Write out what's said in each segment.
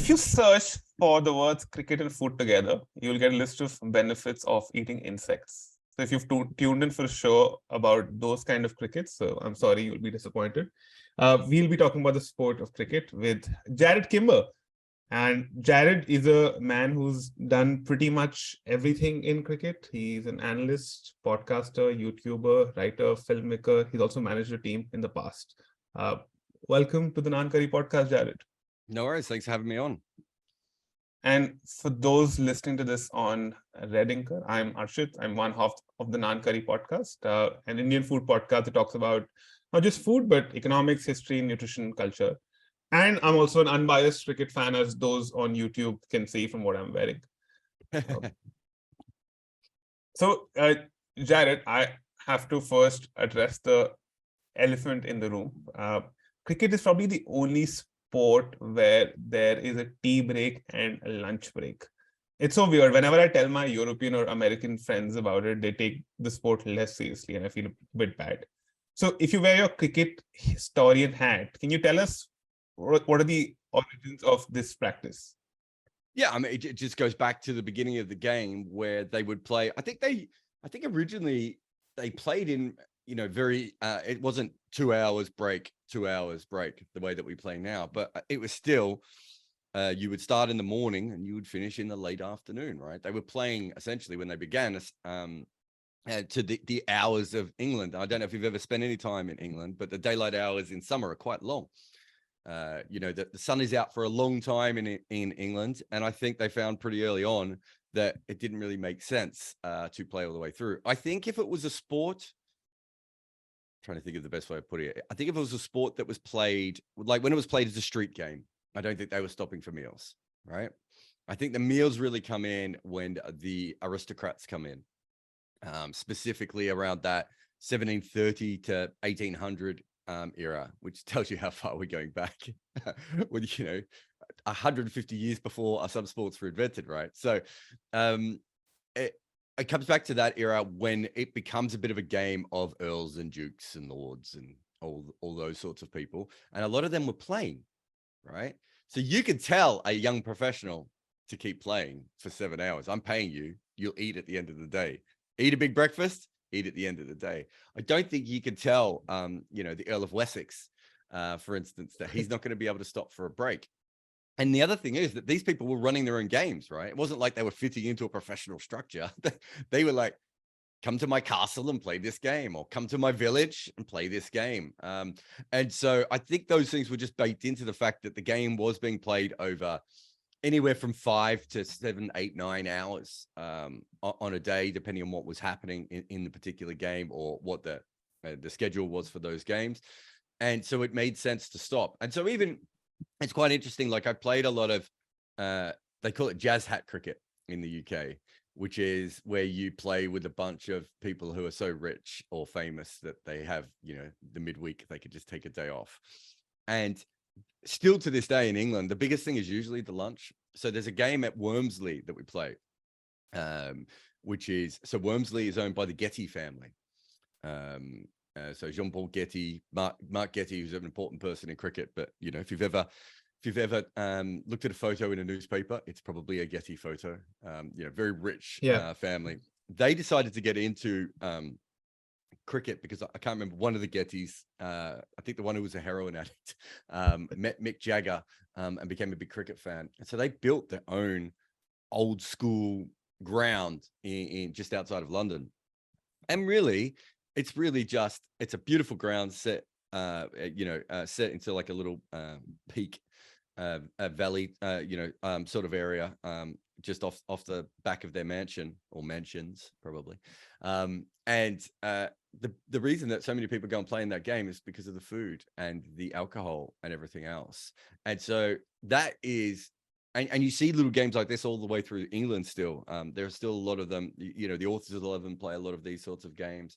if you search for the words cricket and food together, you'll get a list of benefits of eating insects. So if you've tuned in for a show about those kind of crickets, so I'm sorry, you'll be disappointed. We'll be talking about the sport of cricket with Jarrod Kimber. And Jarrod is a man who's done pretty much everything in cricket. He's an analyst, podcaster, YouTuber, writer, filmmaker. He's also managed a team in the past. Welcome to the Naan Curry podcast, Jarrod. No worries. Thanks for having me on. And for those listening to this on Red Inker, I'm Archit. I'm one half of the Naan Curry podcast, an Indian food podcast that talks about not just food, but economics, history, nutrition, culture. And I'm also an unbiased cricket fan, as those on YouTube can see from what I'm wearing. So, Jarrod, I have to first address the elephant in the room. Cricket is probably the only sport where there is a tea break and a lunch break. It's so weird. Whenever I tell my European or American friends about it, they take the sport less seriously, and I feel a bit bad. So if you wear your cricket historian hat, can you tell us what are the origins of this practice? Yeah, I mean, it just goes back to the beginning of the game where they would play. I think originally they played in, very, it wasn't 2 hours break, 2 hours break, the way that we play now, but it was still, you would start in the morning and you would finish in the late afternoon, right? They were playing essentially when they began to the hours of England. I don't know if you've ever spent any time in England, but the daylight hours in summer are quite long. The sun is out for a long time in England, and I think they found pretty early on that it didn't really make sense to play all the way through. I think if it was a sport, I'm trying to think of the best way to put it, I think if it was a sport that was played, like when it was played as a street game, I don't think they were stopping for meals, right? I think the meals really come in when the aristocrats come in, specifically around that 1730 to 1800 era, which tells you how far we're going back with 150 years before some sports were invented, right? So it comes back to that era when it becomes a bit of a game of earls and dukes and lords and all those sorts of people, and a lot of them were playing, right? So you could tell a young professional to keep playing for 7 hours. I'm paying you, you'll eat at the end of the day. Eat a big breakfast, eat at the end of the day. I don't think you could tell, the Earl of Wessex, for instance, that he's not going to be able to stop for a break. And the other thing is that these people were running their own games, right? It wasn't like they were fitting into a professional structure. They were like, come to my castle and play this game, or come to my village and play this game. And so I think those things were just baked into the fact that the game was being played over anywhere from 5 to 7, 8, 9 hours on a day, depending on what was happening in the particular game or what the schedule was for those games. And so it made sense to stop. And so even it's quite interesting. Like I played a lot of, they call it jazz hat cricket in the UK, which is where you play with a bunch of people who are so rich or famous that they have, the midweek, they could just take a day off. And still to this day in England, the biggest thing is usually the lunch. So there's a game at Wormsley that we play, so Wormsley is owned by the Getty family. So Jean-Paul Getty, Mark Getty, who's an important person in cricket. But if you've ever looked at a photo in a newspaper, it's probably a Getty photo. Very rich family. They decided to get into cricket because I can't remember one of the Gettys. I think the one who was a heroin addict met Mick Jagger and became a big cricket fan. And so they built their own old school ground in just outside of London. And really, it's a beautiful ground set, set into like a little peak, a valley, sort of area, just off the back of their mansion or mansions probably. And the reason that so many people go and play in that game is because of the food and the alcohol and everything else. And so that is, and you see little games like this all the way through England still. There are still a lot of them, the Authors of 11 play a lot of these sorts of games.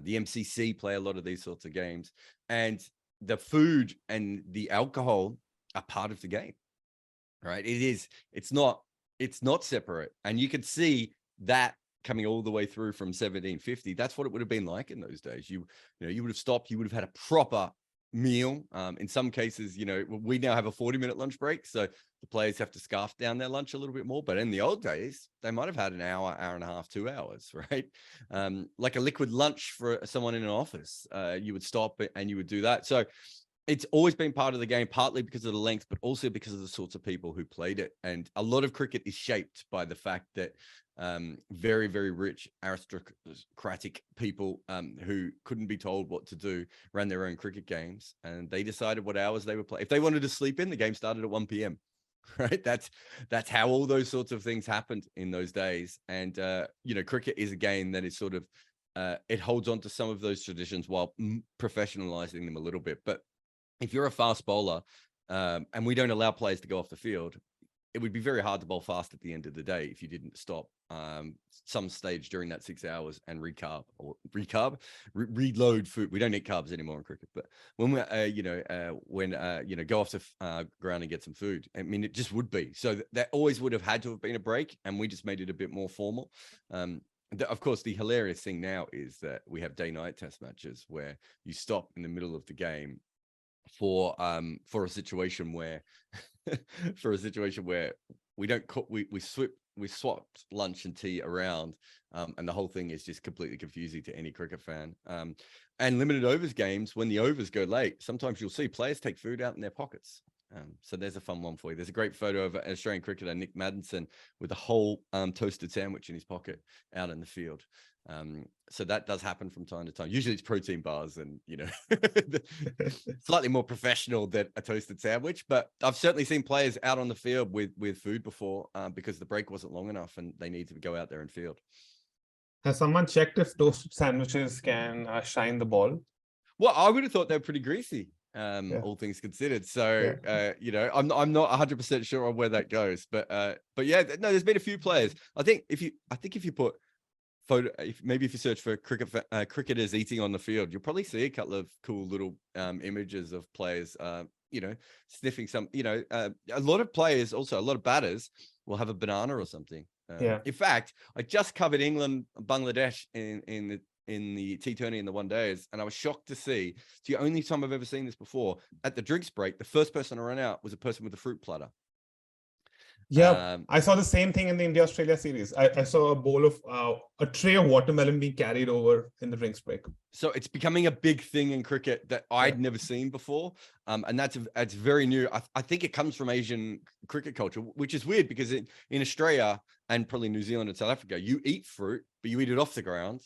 The MCC play a lot of these sorts of games. And the food and the alcohol are part of the game, right? It's not separate. And you could see that coming all the way through from 1750. That's what it would have been like in those days. You would have stopped, you would have had a proper meal. In some cases, we now have a 40-minute lunch break. So the players have to scarf down their lunch a little bit more. But in the old days, they might have had an hour, hour and a half, 2 hours, right? Like a liquid lunch for someone in an office. You would stop and you would do that. So it's always been part of the game, partly because of the length, but also because of the sorts of people who played it. And a lot of cricket is shaped by the fact that very, very rich aristocratic people who couldn't be told what to do ran their own cricket games, and they decided what hours they would play. If they wanted to sleep in, the game started at 1 p.m. Right? That's how all those sorts of things happened in those days. And cricket is a game that is sort of it holds on to some of those traditions while professionalizing them a little bit. But if you're a fast bowler and we don't allow players to go off the field, it would be very hard to bowl fast at the end of the day if you didn't stop some stage during that 6 hours and reload food. We don't eat carbs anymore in cricket, but when we go off the ground and get some food, I mean, it just would be. So that always would have had to have been a break, and we just made it a bit more formal. Of course, the hilarious thing now is that we have day-night test matches where you stop in the middle of the game for a situation where we don't cook, we swapped lunch and tea around, and the whole thing is just completely confusing to any cricket fan. And limited overs games, when the overs go late, sometimes you'll see players take food out in their pockets. So there's a fun one for you. There's a great photo of an Australian cricketer, Nick Maddinson, with a whole toasted sandwich in his pocket out in the field. So that does happen from time to time. Usually it's protein bars and, slightly more professional than a toasted sandwich. But I've certainly seen players out on the field with food before because the break wasn't long enough and they need to go out there and field. Has someone checked if toasted sandwiches can shine the ball? Well, I would have thought they're pretty greasy. All things considered. So, I'm not 100% sure on where that goes, but yeah, no, there's been a few players. I think if you put maybe if you search for cricketers eating on the field, you'll probably see a couple of cool little images of players, sniffing some, a lot of players, also a lot of batters will have a banana or something. In fact, I just covered England, Bangladesh in the T20 and the one days, and I was shocked to see, it's the only time I've ever seen this before, at the drinks break, the first person to run out was a person with a fruit platter. Yeah, I saw the same thing in the India-Australia series. I saw a bowl of a tray of watermelon being carried over in the drinks break. So it's becoming a big thing in cricket that I'd never seen before, and that's very new. I think it comes from Asian cricket culture, which is weird because in Australia and probably New Zealand and South Africa, you eat fruit, but you eat it off the ground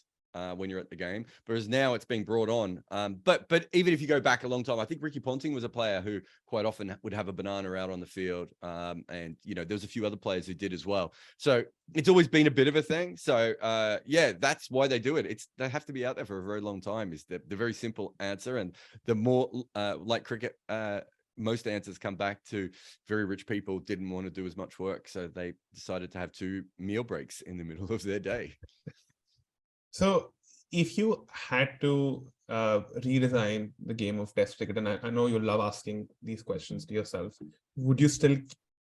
when you're at the game, whereas now it's being brought on. But even if you go back a long time, I think Ricky Ponting was a player who quite often would have a banana out on the field, and there's a few other players who did as well. So it's always been a bit of a thing. So that's why they do it. They have to be out there for a very long time. Is the very simple answer, and the more like cricket. Most answers come back to very rich people didn't want to do as much work, so they decided to have 2 meal breaks in the middle of their day. So if you had to redesign the game of Test cricket, and I know you love asking these questions to yourself, would you still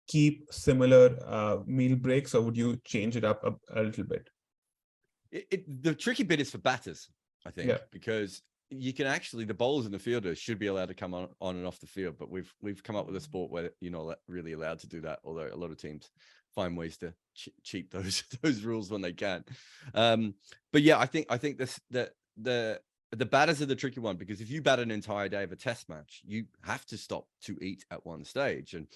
keep similar meal breaks, or would you change it up a little bit? The tricky bit is for batters, I think, because you can actually, the bowlers and the fielders should be allowed to come on and off the field, but we've come up with a sport where you're not really allowed to do that, although a lot of teams find ways to cheat those rules when they can. But yeah, I think the batters are the tricky one, because if you bat an entire day of a test match, you have to stop to eat at one stage. And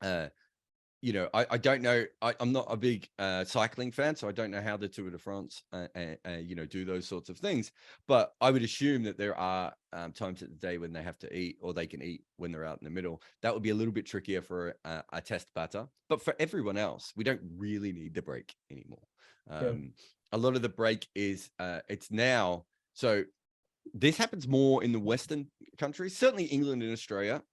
I don't know. I'm not a big cycling fan, so I don't know how the Tour de France, do those sorts of things. But I would assume that there are times at the day when they have to eat, or they can eat when they're out in the middle. That would be a little bit trickier for a test batter. But for everyone else, we don't really need the break anymore. A lot of the break is it's now. So this happens more in the Western countries, certainly England and Australia.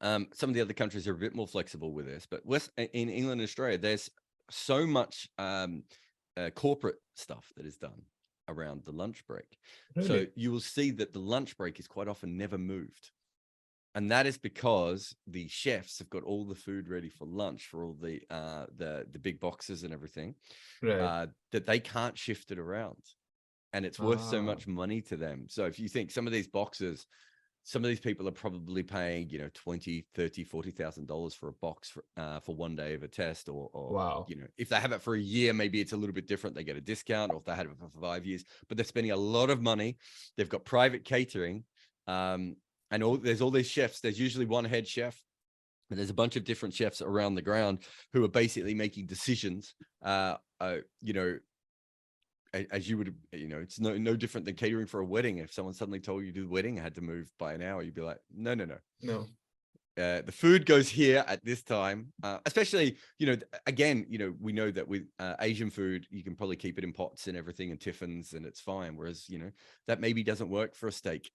Some of the other countries are a bit more flexible with this, but in England and Australia, there's so much corporate stuff that is done around the lunch break. Really? So you will see that the lunch break is quite often never moved. And that is because the chefs have got all the food ready for lunch for all the big boxes and everything, right, that they can't shift it around. And it's worth so much money to them. So if you think some of these boxes, some of these people are probably paying, you know, $20,000, $30,000, $40,000 for a box for 1 day of a test, or Wow. you know, if they have it for a year, maybe it's a little bit different. They get a discount, or if they had it for 5 years, but they're spending a lot of money. They've got private catering, and there's all these chefs. There's usually one head chef, and there's a bunch of different chefs around the ground who are basically making decisions, you know, as you would, you know, it's no different than catering for a wedding. If someone suddenly told you to do the wedding, had to move by an hour, you'd be like, no. The food goes here at this time, especially, you know, again, you know, we know that with Asian food, you can probably keep it in pots and everything and tiffins, and it's fine. Whereas, you know, that maybe doesn't work for a steak.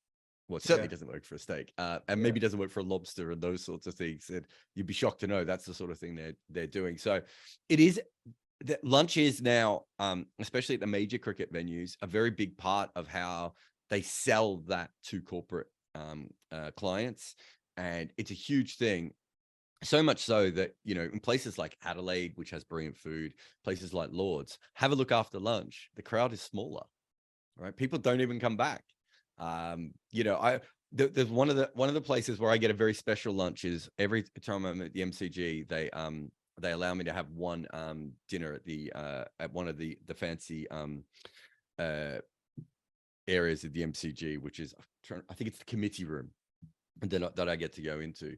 Well, it certainly doesn't work for a steak, and maybe doesn't work for a lobster and those sorts of things. And you'd be shocked to know that's the sort of thing they're doing. So it is. That lunch is now, especially at the major cricket venues, a very big part of how they sell that to corporate clients, and it's a huge thing. So much so that, you know, in places like Adelaide, which has brilliant food, places like Lord's, have a look after lunch. The crowd is smaller, right? People don't even come back. You know, there's one of the places where I get a very special lunch is every time I'm at the MCG, they allow me to have one dinner at the at one of the fancy areas of the MCG, which is, I think it's the committee room that I get to go into.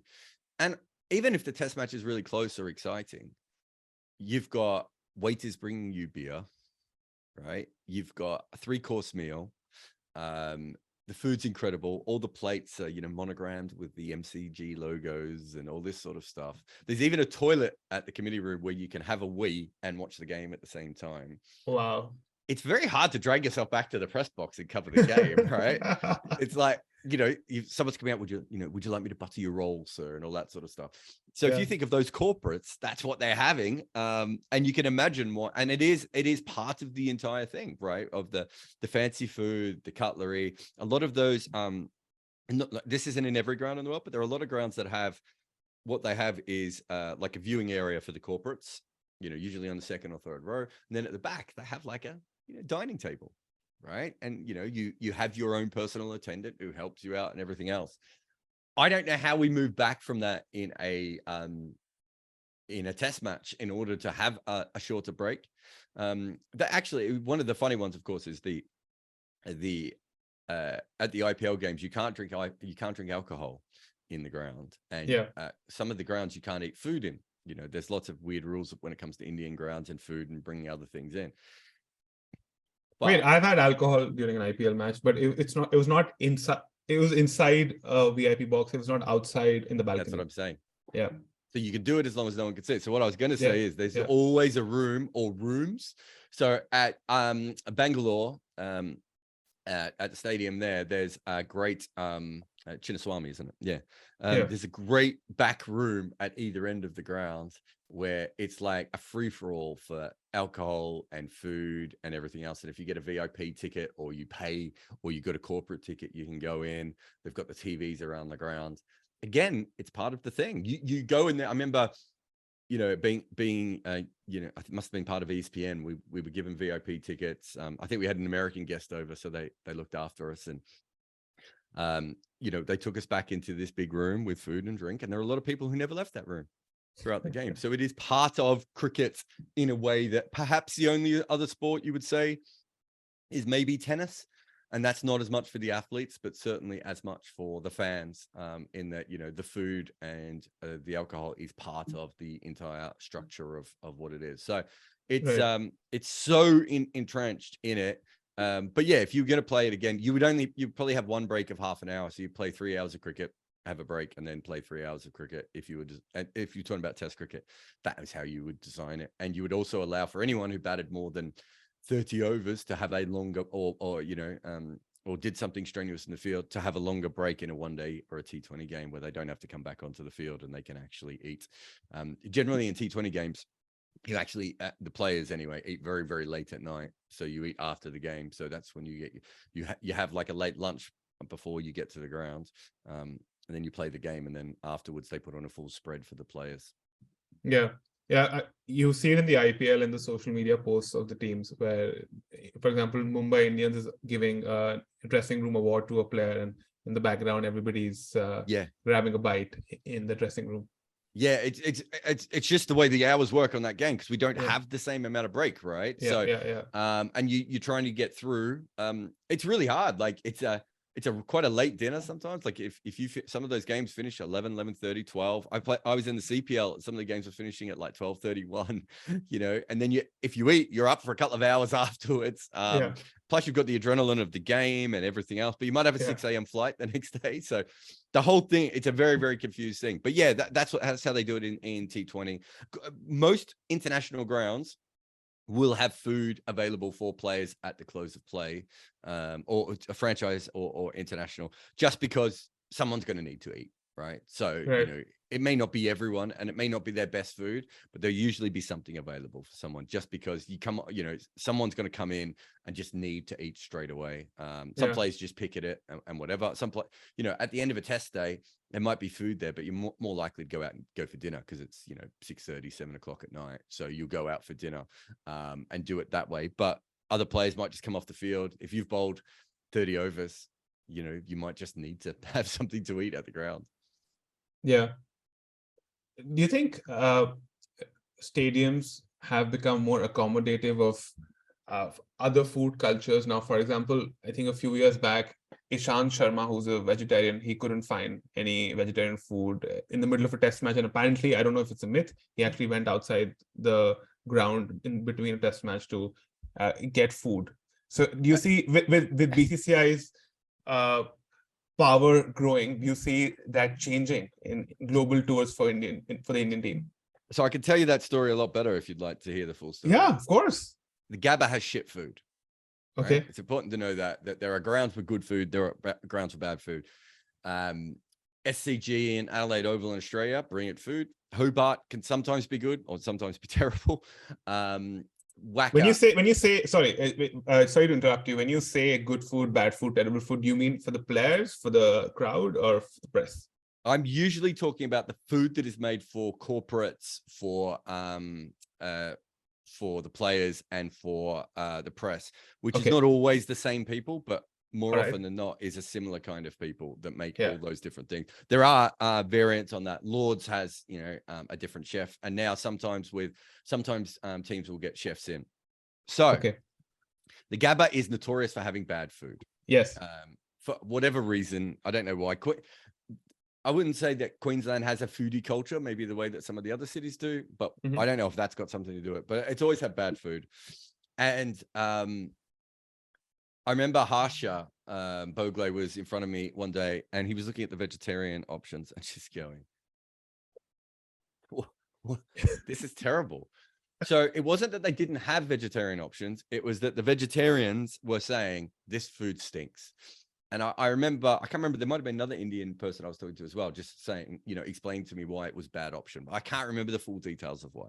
And even if the test match is really close or exciting, you've got waiters bringing you beer, right? You've got a 3-course meal. The food's incredible. All the plates are, you know, monogrammed with the MCG logos and all this sort of stuff. There's even a toilet at the committee room where you can have a wee and watch the game at the same time. Wow. It's very hard to drag yourself back to the press box and cover the game, right? It's like, you know, someone's coming out, would you like me to butter your roll, sir, and all that sort of stuff. So if you think of those corporates, that's what they're having, and you can imagine what. And it is part of the entire thing, right? Of the fancy food, the cutlery, a lot of those. This isn't in every ground in the world, but there are a lot of grounds that have what they have is like a viewing area for the corporates. You know, usually on the second or third row, and then at the back they have like a dining table, right? And you know, you have your own personal attendant who helps you out and everything else. I don't know how we move back from that in a test match in order to have a shorter break. That actually, one of the funny ones, of course, is the at the IPL games, you can't drink alcohol in the ground, and some of the grounds you can't eat food in. You know, there's lots of weird rules when it comes to Indian grounds and food and bringing other things in. But, wait, I've had alcohol during an IPL match, but it was not inside. It was inside a VIP box. It was not outside in the balcony. That's what I'm saying. Yeah. So you can do it as long as no one can see it. So what I was going to say is there's always a room or rooms. So at Bangalore, at the stadium there's a great Chinnaswamy, isn't it? Yeah. There's a great back room at either end of the ground where it's like a free-for-all for alcohol and food and everything else. And if you get a VIP ticket or you pay or you got a corporate ticket, you can go in. They've got the TVs around the ground. Again, it's part of the thing. You go in there. I remember, you know, being you know, it must have been part of ESPN. We were given VIP tickets. I think we had an American guest over, so they looked after us, and you know, they took us back into this big room with food and drink, and there are a lot of people who never left that room throughout the game. So it is part of cricket in a way that perhaps the only other sport you would say is maybe tennis. And that's not as much for the athletes, but certainly as much for the fans, in that, you know, the food and the alcohol is part of the entire structure of what it is. So it's so entrenched in it. But yeah, if you're going to play it again, you probably have one break of half an hour. So you play 3 hours of cricket, have a break, and then play 3 hours of cricket. If you're talking about test cricket, that is how you would design it. And you would also allow for anyone who batted more than 30 overs to have a longer, or you know, or did something strenuous in the field, to have a longer break in a 1-day or a T20 game where they don't have to come back onto the field and they can actually eat. Generally in T20 games, you actually, the players anyway, eat very, very late at night. So you eat after the game. So that's when you have like a late lunch before you get to the ground. And then you play the game, and then afterwards they put on a full spread for the players. Yeah. You see it in the IPL and the social media posts of the teams where, for example, Mumbai Indians is giving a dressing room award to a player, and in the background, everybody's Yeah. grabbing a bite in the dressing room. Yeah, it's just the way the hours work on that game, because we don't Yeah. have the same amount of break, right? Yeah, So yeah. and you're trying to get through. It's really hard. Like it's a quite a late dinner sometimes. Like if you some of those games finish at 11, 11:30, 12. I was in the CPL, some of the games were finishing at like 12:31, you know, and then if you eat, you're up for a couple of hours afterwards. Yeah. Plus you've got the adrenaline of the game and everything else, but you might have a Yeah. 6 a.m. flight the next day. So the whole thing, it's a very, very confused thing. But yeah, that's how they do it in T20. Most international grounds will have food available for players at the close of play, or a franchise or international, just because someone's going to need to eat, right? So, Right. you know, it may not be everyone and it may not be their best food, but there'll usually be something available for someone, just because you know, someone's going to come in and just need to eat straight away. Some players just pick at it and whatever. You know, at the end of a test day, there might be food there, but you're more likely to go out and go for dinner, because it's, you know, 6:30, 7 o'clock at night. So you'll go out for dinner and do it that way. But other players might just come off the field. If you've bowled 30 overs, you know, you might just need to have something to eat at the ground. Yeah. Do you think stadiums have become more accommodative of other food cultures now? For example, I think a few years back, Ishant Sharma, who's a vegetarian, he couldn't find any vegetarian food in the middle of a test match. And apparently, I don't know if it's a myth, he actually went outside the ground in between a test match to get food. So do you see with BCCI's power growing, do you see that changing in global tours for the Indian team? So I can tell you that story a lot better if you'd like to hear the full story. Yeah, of course. The Gabba has shit food. Right? Okay. It's important to know that there are grounds for good food, there are grounds for bad food. SCG in Adelaide Oval in Australia, brilliant food. Hobart can sometimes be good or sometimes be terrible. When you say, sorry to interrupt you. When you say good food, bad food, terrible food, do you mean for the players, for the crowd, or for the press? I'm usually talking about the food that is made for corporates, for the players and for the press, which is not always the same people, but more often than not is a similar kind of people that make all those different things. There are variants on that. Lords has, you know, a different chef, and now sometimes teams will get chefs in. So the Gabba is notorious for having bad food. Yes. For whatever reason, I don't know why. I wouldn't say that Queensland has a foodie culture, maybe the way that some of the other cities do, but I don't know if that's got something to do with it. But it's always had bad food. And I remember Harsha Bogle was in front of me one day, and he was looking at the vegetarian options and just going, this is terrible. So it wasn't that they didn't have vegetarian options. It was that the vegetarians were saying, this food stinks. And I remember, I can't remember, there might have been another Indian person I was talking to as well, just saying, you know, explaining to me why it was a bad option. But I can't remember the full details of why.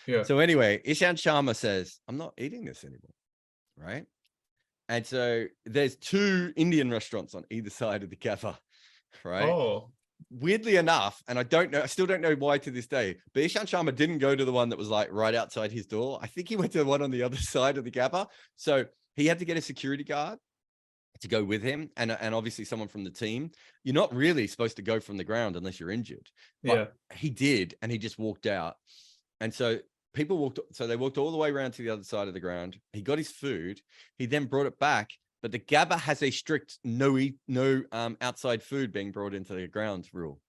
Yeah. So anyway, Ishant Sharma says, I'm not eating this anymore, right? And so there's 2 Indian restaurants on either side of the Gabba, right? Oh. Weirdly enough, and I still don't know why to this day, but Ishant Sharma didn't go to the one that was like right outside his door. I think he went to the one on the other side of the Gabba. So he had to get a security guard to go with him, and obviously someone from the team. You're not really supposed to go from the ground unless you're injured. But he did, and he just walked out. And so they walked all the way around to the other side of the ground. He got his food. He then brought it back. But the Gabba has a strict no outside food being brought into the ground rule.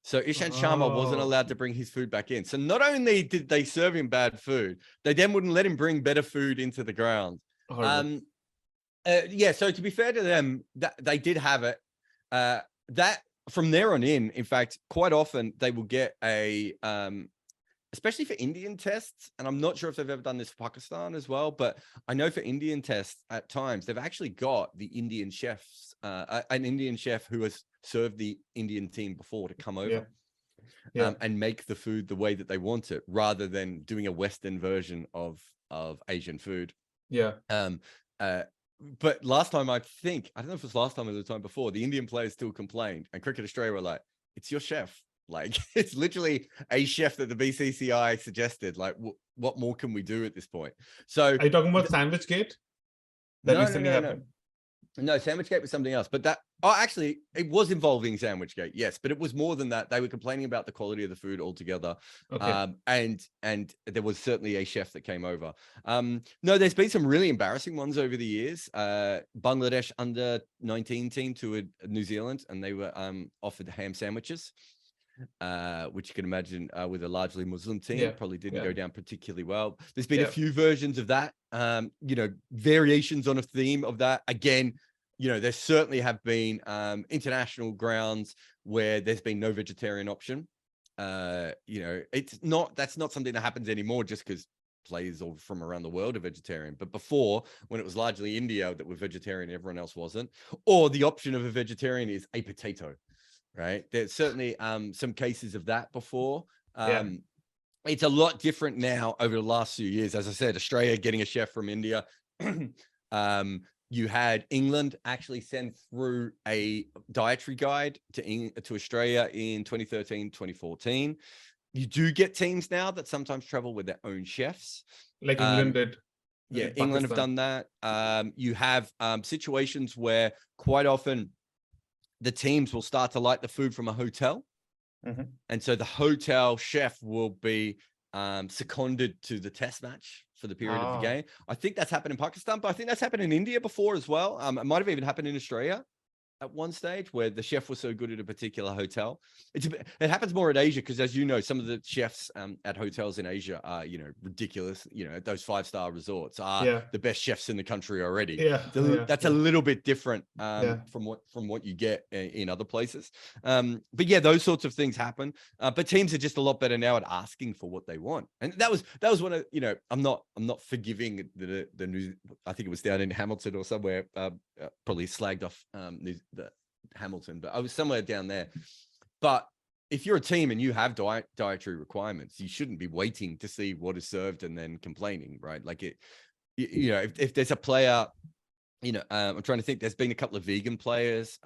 So Ishant Sharma wasn't allowed to bring his food back in. So not only did they serve him bad food, they then wouldn't let him bring better food into the ground. So to be fair to them, that they did have it. That from there on in fact, quite often they will get a, especially for Indian tests, and I'm not sure if they've ever done this for Pakistan as well, but I know for Indian tests at times, they've actually got the Indian chefs, an Indian chef who has served the Indian team before to come over and make the food the way that they want it, rather than doing a Western version of Asian food. But last time, I don't know if it was last time or the time before, the Indian players still complained, and Cricket Australia were like, it's your chef. Like, it's literally a chef that the BCCI suggested. Like, what more can we do at this point? So are you talking about Sandwich Gate? That recently happened? No, Sandwichgate was something else, but actually, it was involving Sandwichgate, yes, but it was more than that. They were complaining about the quality of the food altogether, Okay. and there was certainly a chef that came over. No, there's been some really embarrassing ones over the years. Bangladesh under-19 team to New Zealand, and they were offered ham sandwiches, which you can imagine with a largely Muslim team probably didn't go down particularly well. There's been a few versions of that, variations on a theme of that. Again, there certainly have been international grounds where there's been no vegetarian option. That's not something that happens anymore just because players all from around the world are vegetarian. But before, when it was largely India that were vegetarian, everyone else wasn't, or the option of a vegetarian is a potato. Right. There's certainly some cases of that before. It's a lot different now over the last few years. As I said, Australia getting a chef from India. You had England actually send through a dietary guide to Australia in 2013, 2014. You do get teams now that sometimes travel with their own chefs. Like England did. Yeah, England have done that. You have situations where quite often the teams will start to like the food from a hotel. And so the hotel chef will be seconded to the test match for the period of the game. I think that's happened in Pakistan, but I think that's happened in India before as well. It might have even happened in Australia at one stage where the chef was so good at a particular hotel. It happens more in Asia because, as you know, some of the chefs at hotels in Asia are, ridiculous. Those 5-star resorts are the best chefs in the country already. That's a little bit different from what you get in other places. But yeah, those sorts of things happen. But teams are just a lot better now at asking for what they want. And that was one of, I'm not forgiving the news. I think it was down in Hamilton or somewhere, probably slagged off the Hamilton, but I was somewhere down there. But if you're a team and you have dietary requirements, you shouldn't be waiting to see what is served and then complaining, right? Like if there's a player, I'm trying to think. There's been a couple of vegan players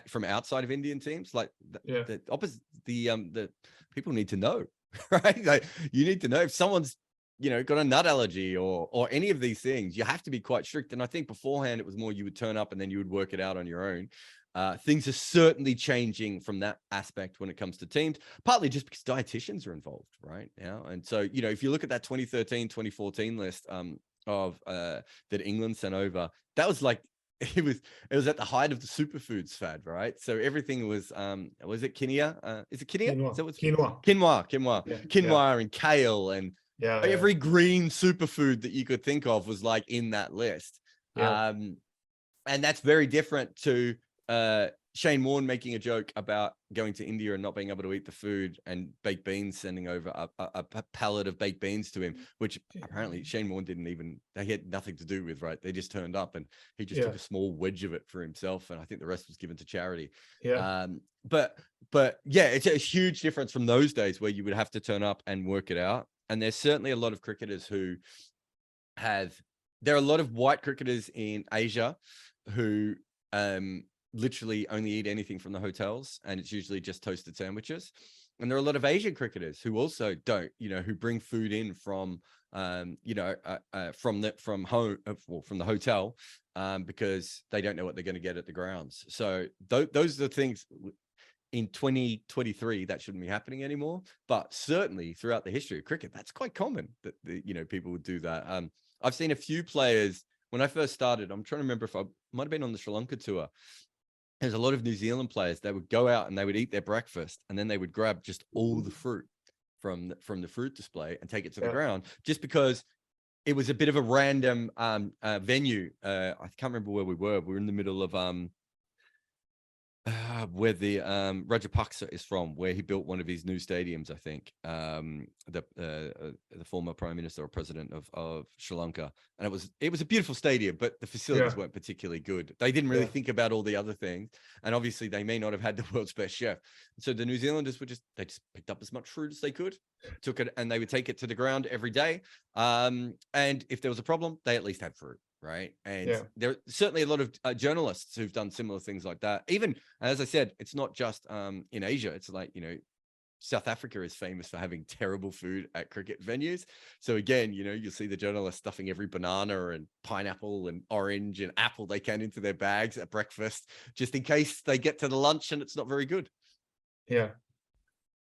from outside of Indian teams. Like the opposite, the people need to know, right? Like you need to know if someone's got a nut allergy or any of these things. You have to be quite strict. And I think beforehand it was more you would turn up and then you would work it out on your own. Things are certainly changing from that aspect when it comes to teams, partly just because dietitians are involved right now. And so, if you look at that 2013, 2014 list of that England sent over, that was like, it was at the height of the superfoods fad, right? So everything was it quinoa? Is it quinoa? Quinoa. Is that what's Quinoa and kale and every green superfood that you could think of was like in that list. And that's very different to Shane Warne making a joke about going to India and not being able to eat the food, and baked beans sending over a pallet of baked beans to him, which apparently Shane Warne they had nothing to do with, right? They just turned up and he just took a small wedge of it for himself. And I think the rest was given to charity. But yeah, it's a huge difference from those days where you would have to turn up and work it out. And there's certainly a lot of cricketers there are a lot of white cricketers in Asia who literally only eat anything from the hotels, and it's usually just toasted sandwiches. And there are a lot of Asian cricketers who also don't, who bring food in from home, from the hotel, because they don't know what they're going to get at the grounds. So those are the things. In 2023, that shouldn't be happening anymore, but certainly throughout the history of cricket, that's quite common that people would do that. I've seen a few players when I first started. I'm trying to remember if I might have been on the Sri Lanka tour. There's a lot of New Zealand players. They would go out and they would eat their breakfast, and then they would grab just all the fruit from the fruit display and take it to the ground, just because it was a bit of a random venue. I can't remember where we were. We were in the middle of where the Rajapaksa is from, where he built one of his new stadiums, I think, the former prime minister or president of Sri Lanka. And it was a beautiful stadium, but the facilities weren't particularly good. They didn't really think about all the other things, and obviously they may not have had the world's best chef. So the New Zealanders they just picked up as much fruit as they could, took it, and they would take it to the ground every day. And if there was a problem, they at least had fruit. Right. And there are certainly a lot of journalists who've done similar things like that. Even, as I said, it's not just in Asia. It's like, South Africa is famous for having terrible food at cricket venues. So again, you'll see the journalists stuffing every banana and pineapple and orange and apple they can into their bags at breakfast, just in case they get to the lunch and it's not very good. Yeah.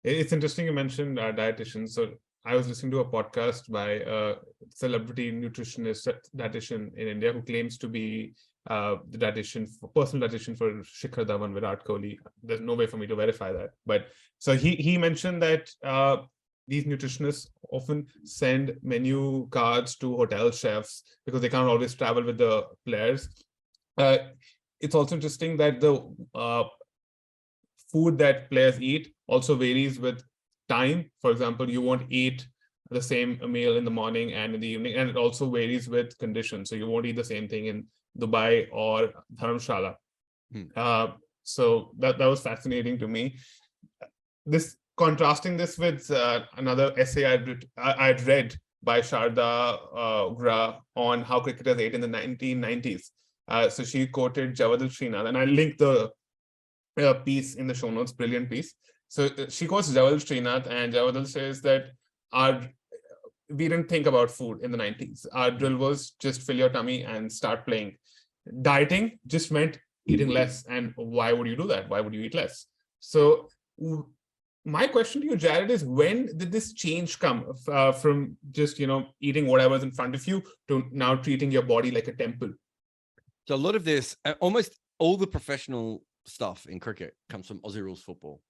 It's interesting you mentioned dietitians. So I was listening to a podcast by a celebrity nutritionist, dietitian in India, who claims to be the personal dietitian for Shikhar Dhawan, Virat Kohli. There's no way for me to verify that. But so he mentioned that these nutritionists often send menu cards to hotel chefs because they can't always travel with the players. It's also interesting that the food that players eat also varies with time. For example, you won't eat the same meal in the morning and in the evening, and it also varies with conditions. So you won't eat the same thing in Dubai or Dharamshala. So that was fascinating to me. Contrasting this with another essay I'd read by Sharda Ugra on how cricketers ate in the 1990s. So she quoted Jawahar Srinath, and I linked the piece in the show notes, brilliant piece. So she quotes Jawahar Srinath, and Jawahar says that we didn't think about food in the 90s. Our drill was just fill your tummy and start playing. Dieting just meant eating less. And why would you do that? Why would you eat less? So my question to you, Jarrod, is when did this change come from just, eating whatever's in front of you to now treating your body like a temple? So a lot of this, almost all the professional stuff in cricket comes from Aussie Rules football.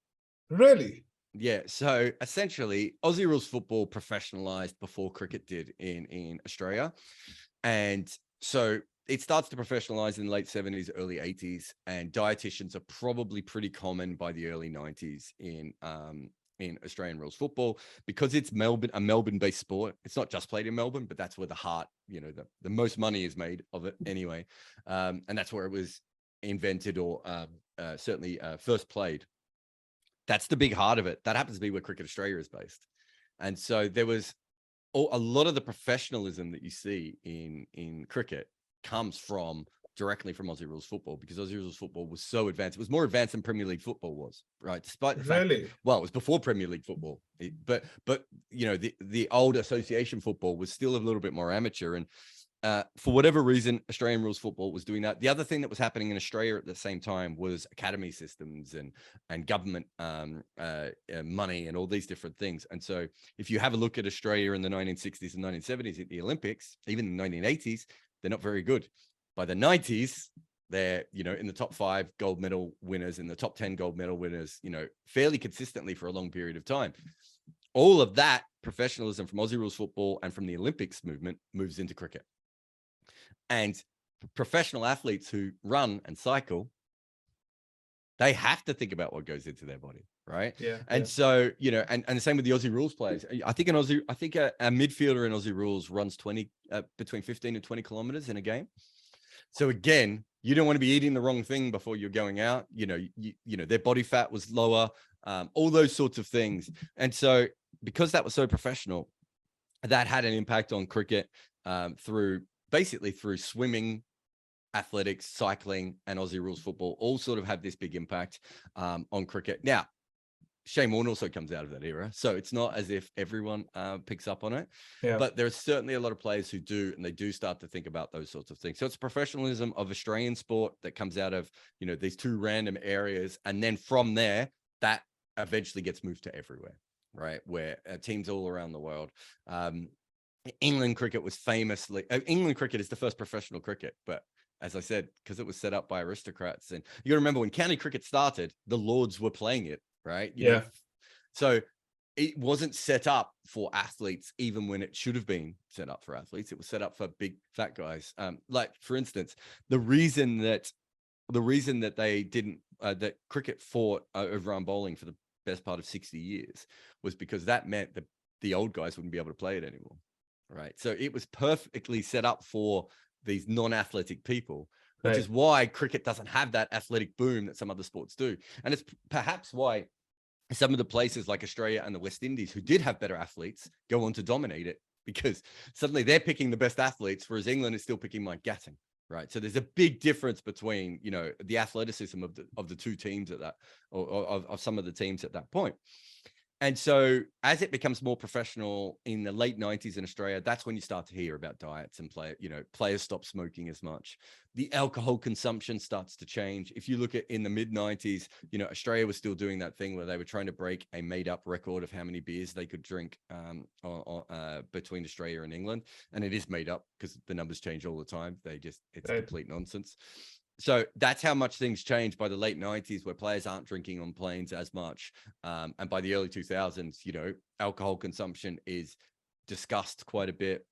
Really? Yeah. So essentially, Aussie Rules football professionalized before cricket did in Australia. And so it starts to professionalize in the late 70s, early 80s, and dietitians are probably pretty common by the early 90s in Australian rules football, because it's a Melbourne-based sport. It's not just played in Melbourne, but that's where the heart, the most money is made of it anyway. And that's where it was invented, or certainly first played. That's the big heart of it. That happens to be where Cricket Australia is based. And so there was a lot of the professionalism that you see in cricket comes directly from Aussie Rules football, because Aussie Rules football was so advanced. It was more advanced than Premier League football was, right? Despite the fact, it was before Premier League football, but the old association football was still a little bit more amateur. And for whatever reason, Australian rules football was doing that. The other thing that was happening in Australia at the same time was academy systems and government money and all these different things. And so if you have a look at Australia in the 1960s and 1970s at the Olympics, even the 1980s, they're not very good. By the 90s, they're, in the top 5 gold medal winners, in the top 10 gold medal winners, fairly consistently for a long period of time. All of that professionalism from Aussie Rules football and from the Olympics movement moves into cricket. And professional athletes who run and cycle, they have to think about what goes into their body, right? Yeah. And so, and the same with the Aussie Rules players. I think a midfielder in Aussie Rules runs between 15 and 20 kilometers in a game. So again, you don't want to be eating the wrong thing before you're going out. Their body fat was lower, all those sorts of things. And so because that was so professional, that had an impact on cricket through swimming, athletics, cycling, and Aussie Rules football all sort of have this big impact on cricket. Now, Shane Warne also comes out of that era, so it's not as if everyone picks up on it, but there's certainly a lot of players who do, and they do start to think about those sorts of things. So it's professionalism of Australian sport that comes out of, these two random areas, and then from there, that eventually gets moved to everywhere, right? Where teams all around the world. England cricket was famously, England cricket is the first professional cricket, but as I said, because it was set up by aristocrats. And you got to remember, when county cricket started, the Lords were playing it, right? So it wasn't set up for athletes, even when it should have been set up for athletes. It was set up for big fat guys. Like, for instance, the reason that they didn't, that cricket fought over arm bowling for the best part of 60 years was because that meant that the old guys wouldn't be able to play it anymore. Right. So it was perfectly set up for these non-athletic people, which is why cricket doesn't have that athletic boom that some other sports do. And it's perhaps why some of the places like Australia and the West Indies, who did have better athletes, go on to dominate it, because suddenly they're picking the best athletes, whereas England is still picking Mike Gatting. Right. So there's a big difference between, the athleticism of the two teams at that, or of some of the teams at that point. And so as it becomes more professional in the late 90s in Australia, that's when you start to hear about diets and players stop smoking as much. The alcohol consumption starts to change. If you look at in the mid 90s, Australia was still doing that thing where they were trying to break a made up record of how many beers they could drink between Australia and England. And it is made up because the numbers change all the time. It's complete nonsense. So that's how much things changed by the late 90s, where players aren't drinking on planes as much. And by the early 2000s, alcohol consumption is discussed quite a bit.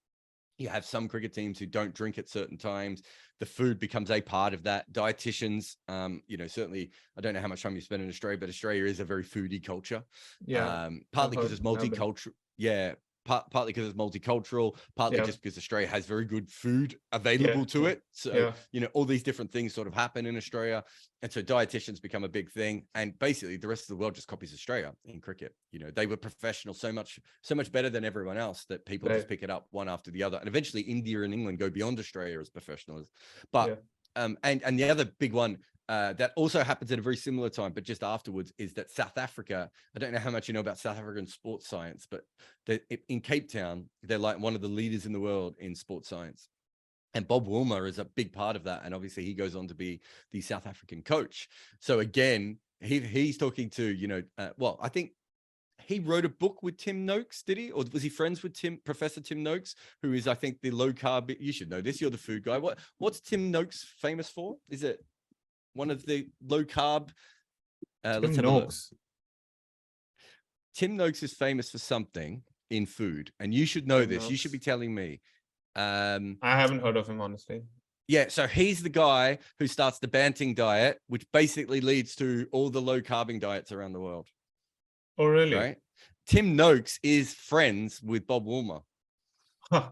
You have some cricket teams who don't drink at certain times. The food becomes a part of that. Dietitians, certainly, I don't know how much time you spend in Australia, but Australia is a very foodie culture. Yeah. Partly because it's multicultural. Yeah. Partly because it's multicultural, partly just because Australia has very good food available to it. So, all these different things sort of happen in Australia. And so dietitians become a big thing. And basically the rest of the world just copies Australia in cricket. They were professional so much better than everyone else that people just pick it up one after the other. And eventually India and England go beyond Australia as professionals. But, and the other big one, that also happens at a very similar time, but just afterwards, is that South Africa, I don't know how much you know about South African sports science, but in Cape Town, they're like one of the leaders in the world in sports science. And Bob Walmer is a big part of that. And obviously he goes on to be the South African coach. So again, he's talking to, I think he wrote a book with Tim Noakes, did he? Or was he friends with Professor Tim Noakes, who is, I think, the low carb, you should know this, you're the food guy. What's Tim Noakes famous for? Is it one of the low carb? Let's have a look. Tim Noakes is famous for something in food, and you should know this. You should be telling me. I haven't heard of him, honestly. Yeah, so he's the guy who starts the Banting diet, which basically leads to all the low carbing diets around the world. Oh, really? Right. Tim Noakes is friends with Bob Walmer. Huh.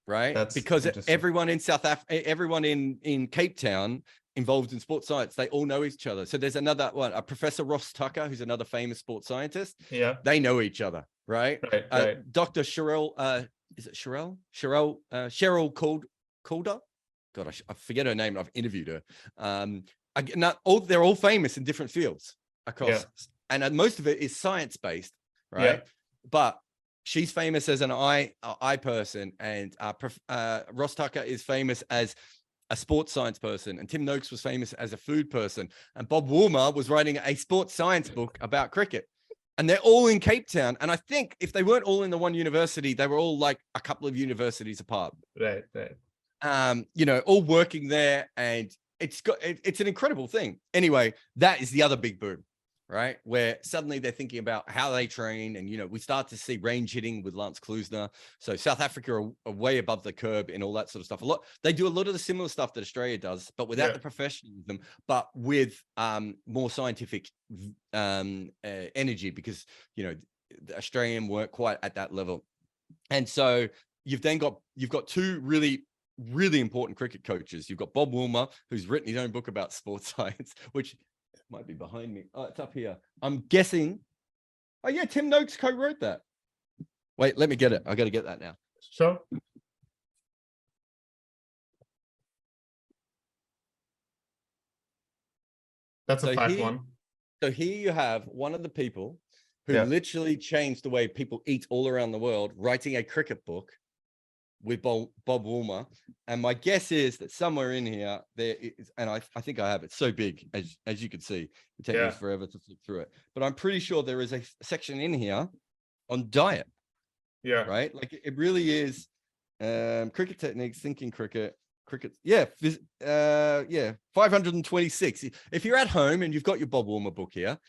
Right. That's because everyone in South Africa, everyone in Cape Town involved in sports science, they all know each other. So there's another one, a Professor Ross Tucker, who's another famous sports scientist. Yeah. They know each other. Right. Right. Dr. Cheryl, is it Cheryl? Cheryl Calder. God, I forget her name. I've interviewed her. They're all famous in different fields across, and most of it is science based, right? But she's famous as an eye person, and Ross Tucker is famous as a sports science person, and Tim Noakes was famous as a food person, and Bob Walmer was writing a sports science book about cricket. And they're all in Cape Town. And I think if they weren't all in the one university, they were all like a couple of universities apart. Right. All working there, and it's an incredible thing. Anyway, that is the other big boom, right? Where suddenly they're thinking about how they train, and we start to see range hitting with Lance Klusener. So South Africa are way above the curb in all that sort of stuff. They do a lot of the similar stuff that Australia does, but without the professionalism, but with more scientific energy, because the Australian weren't quite at that level. And so you've got two really important cricket coaches. You've got Bob Walmer, who's written his own book about sports science, which might be behind me. Oh, it's up here. I'm guessing. Oh yeah, Tim Noakes co-wrote that. Wait, let me get it. I got to get that now. Sure. That's a fact one. So here you have one of the people who literally changed the way people eat all around the world, writing a cricket book with Bob Walmer. And my guess is that somewhere in here there is, and I think I have it so big, as you can see, it takes me forever to flip through it, but I'm pretty sure there is a section in here on diet. Right, like it really is. Cricket techniques, thinking cricket. 526. If you're at home and you've got your Bob Walmer book here,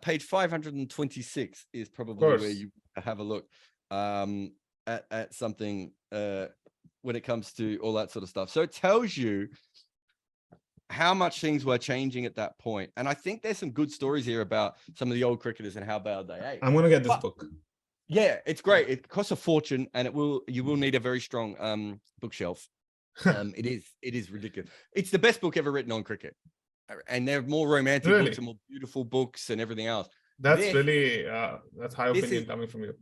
page 526 is probably where you have a look at something when it comes to all that sort of stuff. So it tells you how much things were changing at that point. And I think there's some good stories here about some of the old cricketers and how bad they ate. I'm going to get this book. Yeah, it's great. It costs a fortune, and you will need a very strong bookshelf. It is ridiculous. It's the best book ever written on cricket, and they're more romantic books and more beautiful books and everything else. That's high opinion coming from you.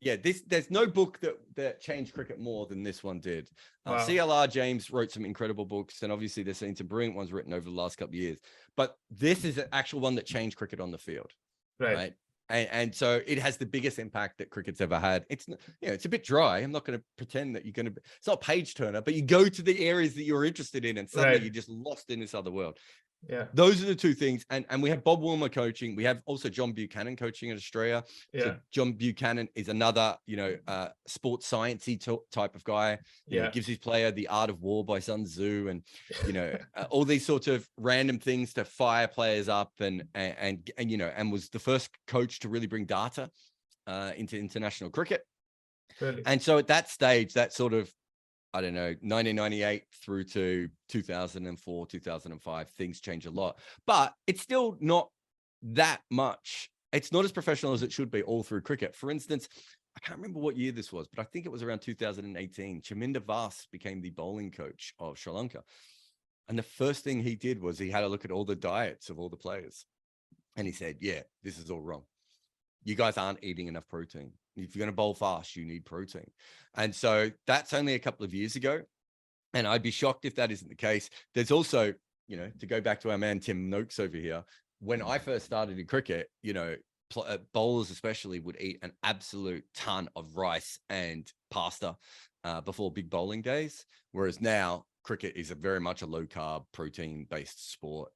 Yeah, there's no book that changed cricket more than this one did. CLR James wrote some incredible books, and obviously there's been some brilliant ones written over the last couple of years. But this is an actual one that changed cricket on the field. Right? And so it has the biggest impact that cricket's ever had. It's, it's a bit dry. I'm not going to pretend that it's not page turner, but you go to the areas that you're interested in and suddenly you're just lost in this other world. Yeah. Those are the two things. And we have Bob Walmer coaching. We have also John Buchanan coaching in Australia. Yeah. So John Buchanan is another, sports sciencey type of guy. Gives his player The Art of War by Sun Tzu, and all these sorts of random things to fire players up, and was the first coach to really bring data into international cricket. Really? And so at that stage, that sort of, I don't know, 1998 through to 2004, 2005, things change a lot, but it's still not that much. It's not as professional as it should be all through cricket. For instance, I can't remember what year this was, but I think it was around 2018. Chaminda Vas became the bowling coach of Sri Lanka. And the first thing he did was he had a look at all the diets of all the players. And he said, yeah, this is all wrong. You guys aren't eating enough protein. If you're going to bowl fast, you need protein. And so that's only a couple of years ago. And I'd be shocked if that isn't the case. There's also, to go back to our man, Tim Noakes over here, when I first started in cricket, bowlers especially would eat an absolute ton of rice and pasta before big bowling days. Whereas now cricket is very much a low carb, protein based sport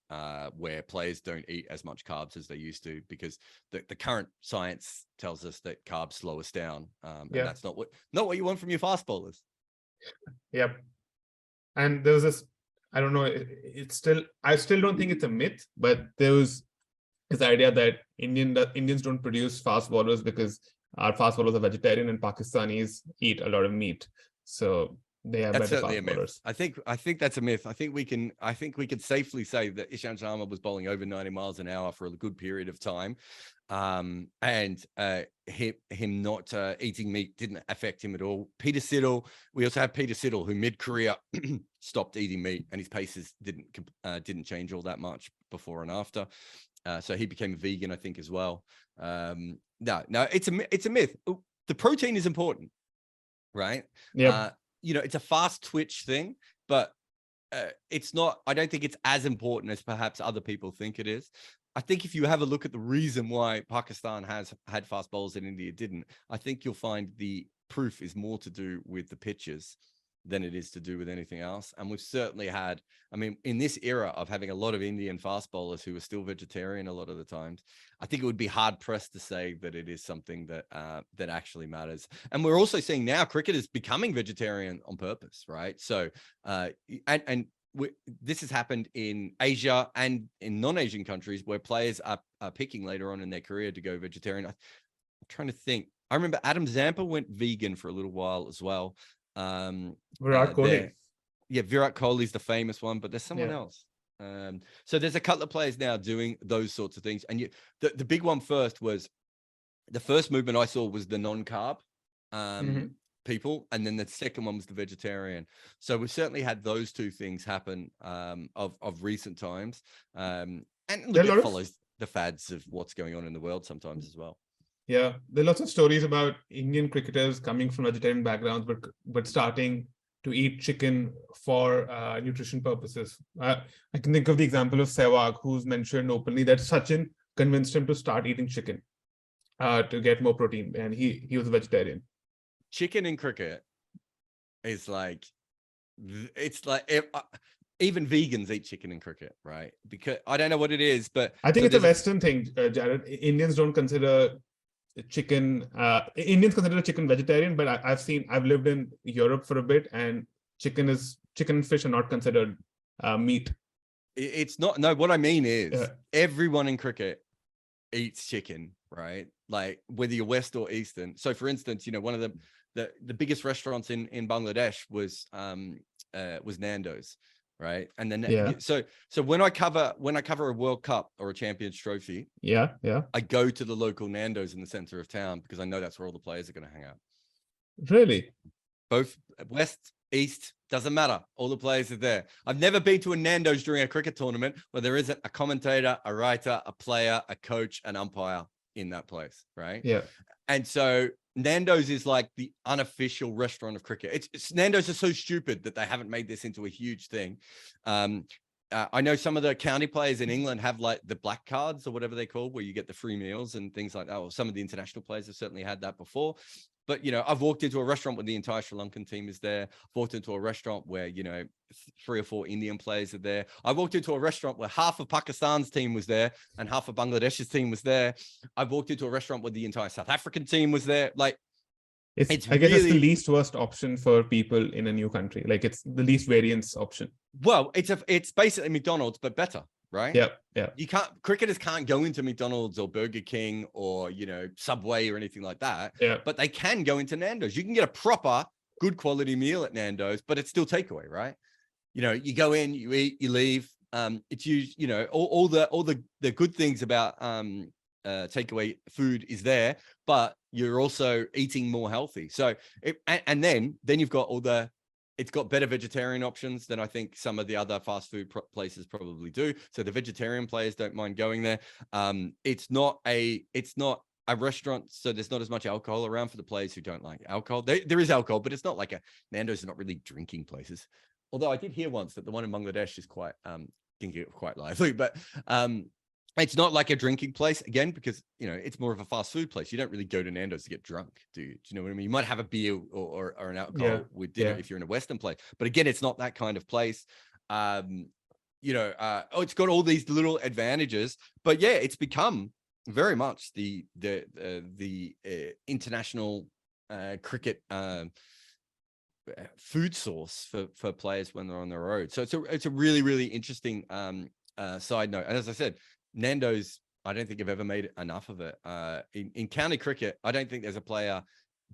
where players don't eat as much carbs as they used to, because the current science tells us that carbs slow us down. And that's not what you want from your fast bowlers. Yep. And there was this, I don't know, I still don't think it's a myth, but there was this idea that Indians don't produce fast bowlers because our fast bowlers are vegetarian and Pakistanis eat a lot of meat. So they have that's better certainly fast a myth. bowlers. I think that's a myth. I think we can safely say that Ishant Sharma was bowling over 90 miles an hour for a good period of time. And him not eating meat didn't affect him at all. Peter Siddle, we also have Peter Siddle, who mid-career stopped eating meat, and his paces didn't change all that much before and after. So he became a vegan, I think, as well. No, it's a myth. The protein is important, right? Yeah. It's a fast twitch thing, but it's not. I don't think it's as important as perhaps other people think it is. I think if you have a look at the reason why Pakistan has had fast bowlers and India didn't, I think you'll find the proof is more to do with the pitches than it is to do with anything else. And we've certainly had, in this era of having a lot of Indian fast bowlers who are still vegetarian a lot of the times, I think it would be hard pressed to say that it is something that that actually matters. And we're also seeing now cricket is becoming vegetarian on purpose, right? So, this has happened in Asia and in non-Asian countries where players are picking later on in their career to go vegetarian. I'm trying to think. I remember Adam Zampa went vegan for a little while as well. Virat Kohli. Virat Kohli is the famous one, but there's someone else. So there's a couple of players now doing those sorts of things. And the big one first was, the first movement I saw was the non-carb people, and then the second one was the vegetarian. So we've certainly had those two things happen of recent times. And look, it follows the fads of what's going on in the world sometimes as well. Yeah, there are lots of stories about Indian cricketers coming from vegetarian backgrounds, but starting to eat chicken for nutrition purposes. I can think of the example of Sehwag, who's mentioned openly that Sachin convinced him to start eating chicken to get more protein, and he was a vegetarian. Chicken in cricket is even vegans eat chicken in cricket, right? Because I don't know what it is, but I think it's a Western thing, Jarrod. Indians don't consider chicken. Indians consider chicken vegetarian, but I've lived in Europe for a bit, and chicken and fish are not considered meat. It's not. No, what I mean is everyone in cricket eats chicken, right? Like whether you're West or Eastern. So for instance, one of the biggest restaurants in Bangladesh was Nandos, right? And then so when I cover a World Cup or a Champions Trophy, I go to the local Nandos in the center of town because I know that's where all the players are going to hang out. Really? Both West, East, doesn't matter. All the players are there. I've never been to a Nando's during a cricket tournament where there isn't a commentator, a writer, a player, a coach, an umpire in that place, right? Yeah. And so Nando's is like the unofficial restaurant of cricket. Nando's are so stupid that they haven't made this into a huge thing. I know some of the county players in England have like the black cards or whatever they call, where you get the free meals and things like that. Or some of the international players have certainly had that before. But, you know, I've walked into a restaurant where the entire Sri Lankan team is there. I've walked into a restaurant where, you know, 3 or 4 Indian players are there. I walked into a restaurant where half of Pakistan's team was there and half of Bangladesh's team was there. I've walked into a restaurant where the entire South African team was there. Like, It's I really, guess it's the least worst option for people in a new country. Like, it's the least variance option. Well, it's basically McDonald's, but better, right? Yeah, yeah. Cricketers can't go into McDonald's or Burger King or, you know, Subway or anything like that. Yeah. But they can go into Nandos. You can get a proper, good quality meal at Nandos, but it's still takeaway, right? You know, you go in, you eat, you leave. It's used, you know, all the good things about takeaway food is there, but you're also eating more healthy. So, and then you've got it's got better vegetarian options than I think some of the other fast food places probably do. So the vegetarian players don't mind going there. It's not a restaurant, so there's not as much alcohol around for the players who don't like alcohol. There is alcohol, but it's not like Nando's are not really drinking places. Although I did hear once that the one in Bangladesh is quite lively, but it's not like a drinking place, again, because, you know, it's more of a fast food place. You don't really go to Nando's to get drunk, do you? Do you know what I mean? You might have a beer or an alcohol with dinner if you're in a Western place. But again, it's not that kind of place. You know, it's got all these little advantages. But yeah, it's become very much the international cricket food source for players when they're on the road. So it's a really, really interesting side note. And as I said, Nando's, I don't think I've ever made enough of it. In county cricket, I don't think there's a player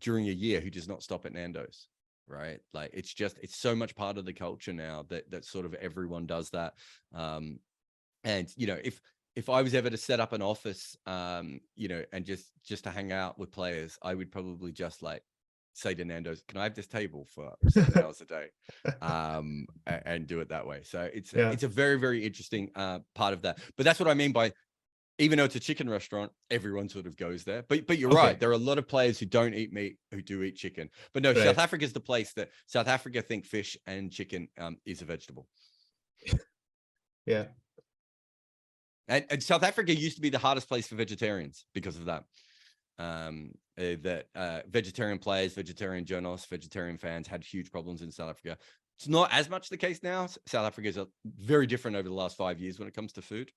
during a year who does not stop at Nando's, right? Like, it's so much part of the culture now that sort of everyone does that. And, you know, if I was ever to set up an office, you know, and just to hang out with players, I would probably just like say to Nando's, can I have this table for 7 hours a day? And do it that way. So it's a very, very interesting part of that. But that's what I mean by, even though it's a chicken restaurant, everyone sort of goes there. But you're right. There are a lot of players who don't eat meat who do eat chicken. But no, South Africa is the place that South Africa think fish and chicken is a vegetable. Yeah. And South Africa used to be the hardest place for vegetarians because of that. Vegetarian players, vegetarian journalists, vegetarian fans had huge problems in South Africa. It's not as much the case now. South Africa is very different over the last 5 years when it comes to food.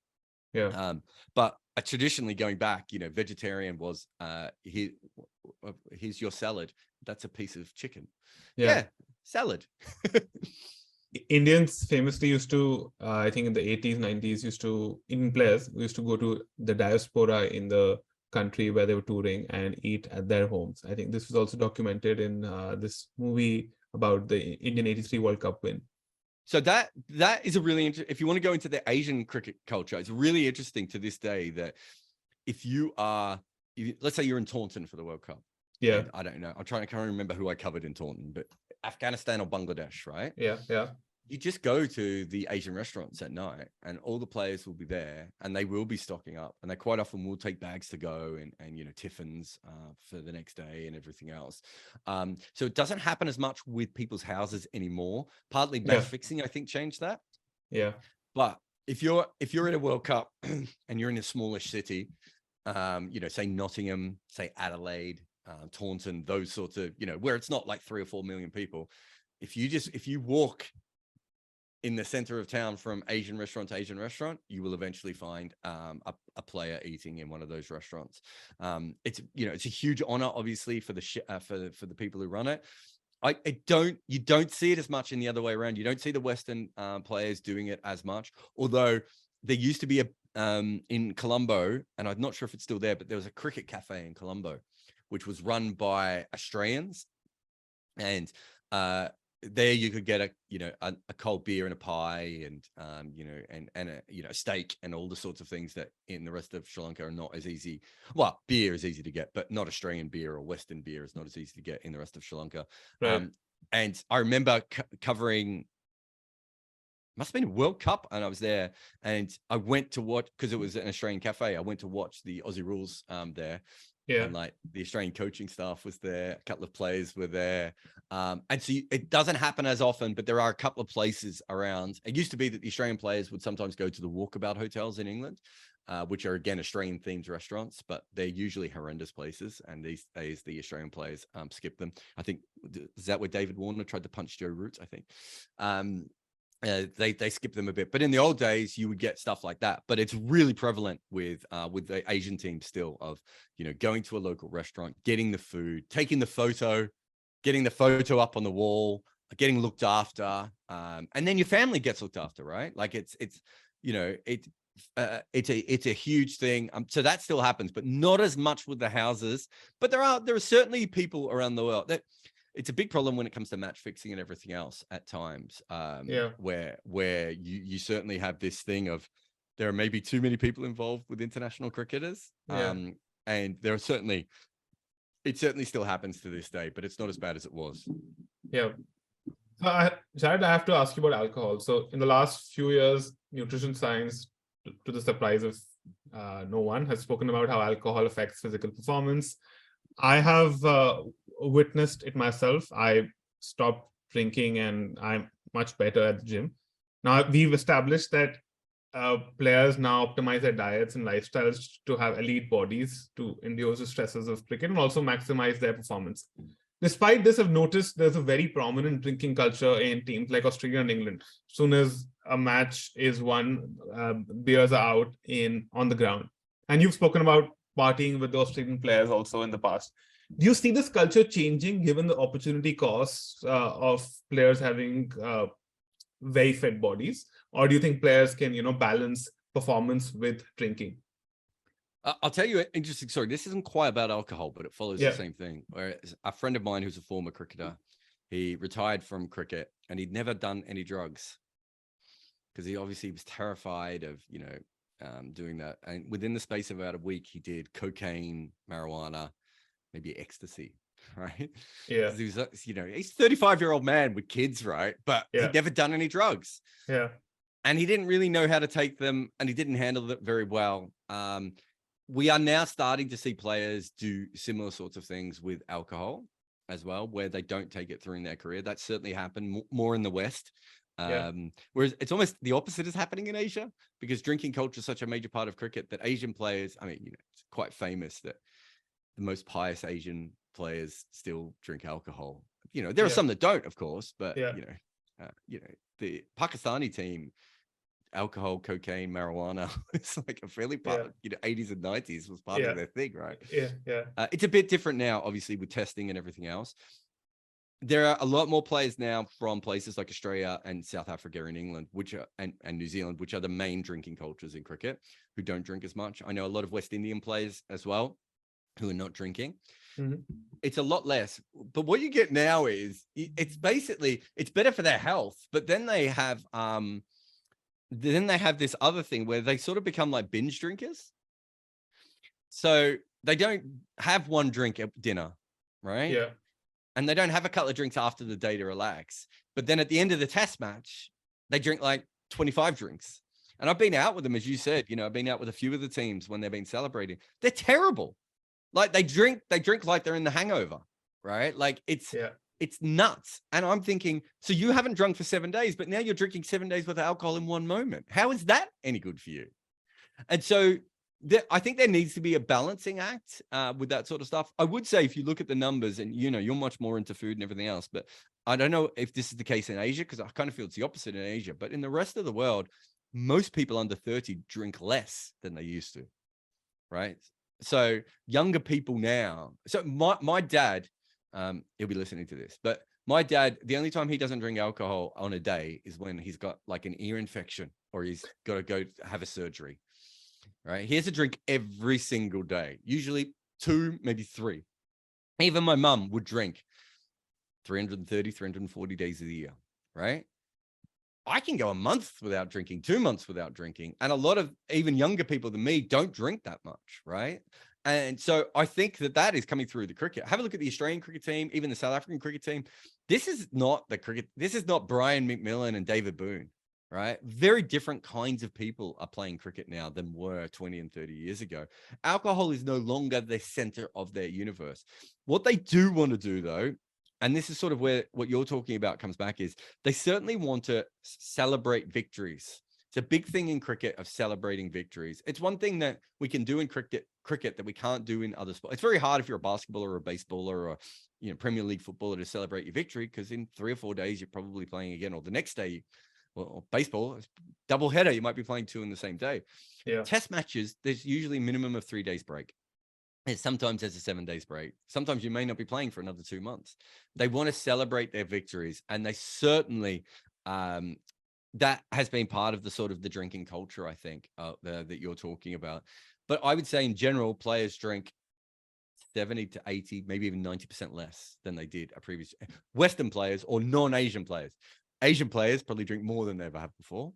Yeah. But traditionally, going back, you know, vegetarian was here's your salad. That's a piece of chicken. Yeah, salad. Indians famously used to, I think in the 80s, 90s, Indian players used to go to the diaspora in the country where they were touring and eat at their homes. I think this was also documented in this movie about the Indian 83 World Cup win. So that is a really interesting, if you want to go into the Asian cricket culture, it's really interesting to this day that if let's say you're in Taunton for the World Cup. Yeah. I don't know. I can't remember who I covered in Taunton, but Afghanistan or Bangladesh, right? Yeah. You just go to the Asian restaurants at night and all the players will be there and they will be stocking up, and they quite often will take bags to go and you know, tiffins for the next day and everything else. So it doesn't happen as much with people's houses anymore. Partly match fixing, I think, changed that. Yeah. But if you're in a World Cup and you're in a smallish city, you know, say Nottingham, say Adelaide, Taunton, those sorts of, you know, where it's not like 3 or 4 million people. If you walk in the center of town from Asian restaurant to Asian restaurant, you will eventually find a player eating in one of those restaurants. It's, you know, it's a huge honor, obviously, for the people who run it. You don't see it as much in the other way around. You don't see the Western players doing it as much, although there used to be in Colombo, and I'm not sure if it's still there, but there was a cricket cafe in Colombo, which was run by Australians, and there you could get a cold beer and a pie and a steak and all the sorts of things that in the rest of Sri Lanka are not as easy. Well, beer is easy to get, but not Australian beer or Western beer is not as easy to get in the rest of Sri Lanka. Right. And I remember covering, must have been a World Cup, and I was there and I went to watch, because it was an Australian cafe. I went to watch the Aussie Rules there. Yeah. And like the Australian coaching staff was there, a couple of players were there. And so it doesn't happen as often, but there are a couple of places around. It used to be that the Australian players would sometimes go to the walkabout hotels in England, which are again Australian themed restaurants, but they're usually horrendous places. And these days the Australian players skip them. I think, is that where David Warner tried to punch Joe Root? I think. They skip them a bit, but in the old days you would get stuff like that. But it's really prevalent with the Asian team still, of going to a local restaurant, getting the food, taking the photo, getting the photo up on the wall, getting looked after, and then your family gets looked after, right? Like it's a huge thing. So that still happens, but not as much with the houses. But there are certainly people around the world that. It's a big problem when it comes to match fixing and everything else at times, where you certainly have this thing of there are maybe too many people involved with international cricketers. And there are certainly still happens to this day, but it's not as bad as it was. Yeah. Jarrod, I have to ask you about alcohol. So in the last few years, nutrition science, to the surprise of no one, has spoken about how alcohol affects physical performance. I have witnessed it myself. I stopped drinking and I'm much better at the gym. Now, we've established that players now optimize their diets and lifestyles to have elite bodies to endure the stresses of cricket and also maximize their performance. Despite this, I've noticed there's a very prominent drinking culture in teams like Australia and England. As soon as a match is won, beers are out on the ground. And you've spoken about partying with the Australian players also in the past. Do you see this culture changing given the opportunity costs of players having very fit bodies? Or do you think players can, balance performance with drinking? I'll tell you an interesting story. This isn't quite about alcohol, but it follows the same thing. Whereas a friend of mine who's a former cricketer, he retired from cricket and he'd never done any drugs because he obviously was terrified of, doing that. And within the space of about a week, he did cocaine, marijuana, maybe ecstasy, right? Yeah. He was, he's a 35-year-old man with kids, right? But he'd never done any drugs. Yeah. And he didn't really know how to take them and he didn't handle it very well. We are now starting to see players do similar sorts of things with alcohol as well, where they don't take it through in their career. That certainly happened more in the West. Whereas it's almost the opposite is happening in Asia because drinking culture is such a major part of cricket that Asian players, it's quite famous that the most pious Asian players still drink alcohol. There are some that don't, of course, but the Pakistani team, alcohol, cocaine, marijuana is like a fairly part, 80s and 90s was part of their thing, right? It's a bit different now, obviously, with testing and everything else. There are a lot more players now from places like Australia and South Africa and England, which are and New Zealand, which are the main drinking cultures in cricket, who don't drink as much. I know a lot of West Indian players as well who are not drinking. Mm-hmm. It's a lot less. But what you get now is it's better for their health, but then they have this other thing where they sort of become like binge drinkers. So they don't have one drink at dinner, right? Yeah. And they don't have a couple of drinks after the day to relax. But then at the end of the test match, they drink like 25 drinks. And I've been out with them, as you said, I've been out with a few of the teams when they've been celebrating. They're terrible. Like they drink like they're in the hangover, right? Like it's nuts. And I'm thinking, so you haven't drunk for 7 days, but now you're drinking 7 days worth of alcohol in one moment. How is that any good for you? And so I think there needs to be a balancing act with that sort of stuff. I would say if you look at the numbers and, you're much more into food and everything else, but I don't know if this is the case in Asia, because I kind of feel it's the opposite in Asia, but in the rest of the world, most people under 30 drink less than they used to, right? So younger people now, so my dad, he'll be listening to this, but my dad, the only time he doesn't drink alcohol on a day is when he's got like an ear infection or he's got to go have a surgery, right? He has a drink every single day, usually 2, maybe 3. Even my mum would drink 330, 340 days of the year, right? I can go a month without drinking, 2 months without drinking. And a lot of even younger people than me don't drink that much, right? And so I think that is coming through the cricket. Have a look at the Australian cricket team, even the South African cricket team. This is not the cricket. This is not Brian McMillan and David Boone, right? Very different kinds of people are playing cricket now than were 20 and 30 years ago. Alcohol is no longer the center of their universe. What they do want to do, though, and this is sort of where what you're talking about comes back, is they certainly want to celebrate victories. It's a big thing in cricket of celebrating victories. It's one thing that we can do in cricket that we can't do in other sports. It's very hard if you're a basketballer or a baseballer or Premier League footballer to celebrate your victory, because in 3 or 4 days you're probably playing again, or the next day, well, baseball, double header, you might be playing 2 in the same day. Yeah. Test matches, there's usually a minimum of 3 days break. And sometimes there's a 7 days break. Sometimes you may not be playing for another 2 months. They want to celebrate their victories, and they certainly that has been part of the sort of the drinking culture, I think, that you're talking about. But I would say in general, players drink 70 to 80, maybe even 90% less than they did a previous Western players or non-Asian players. Asian players probably drink more than they ever have before.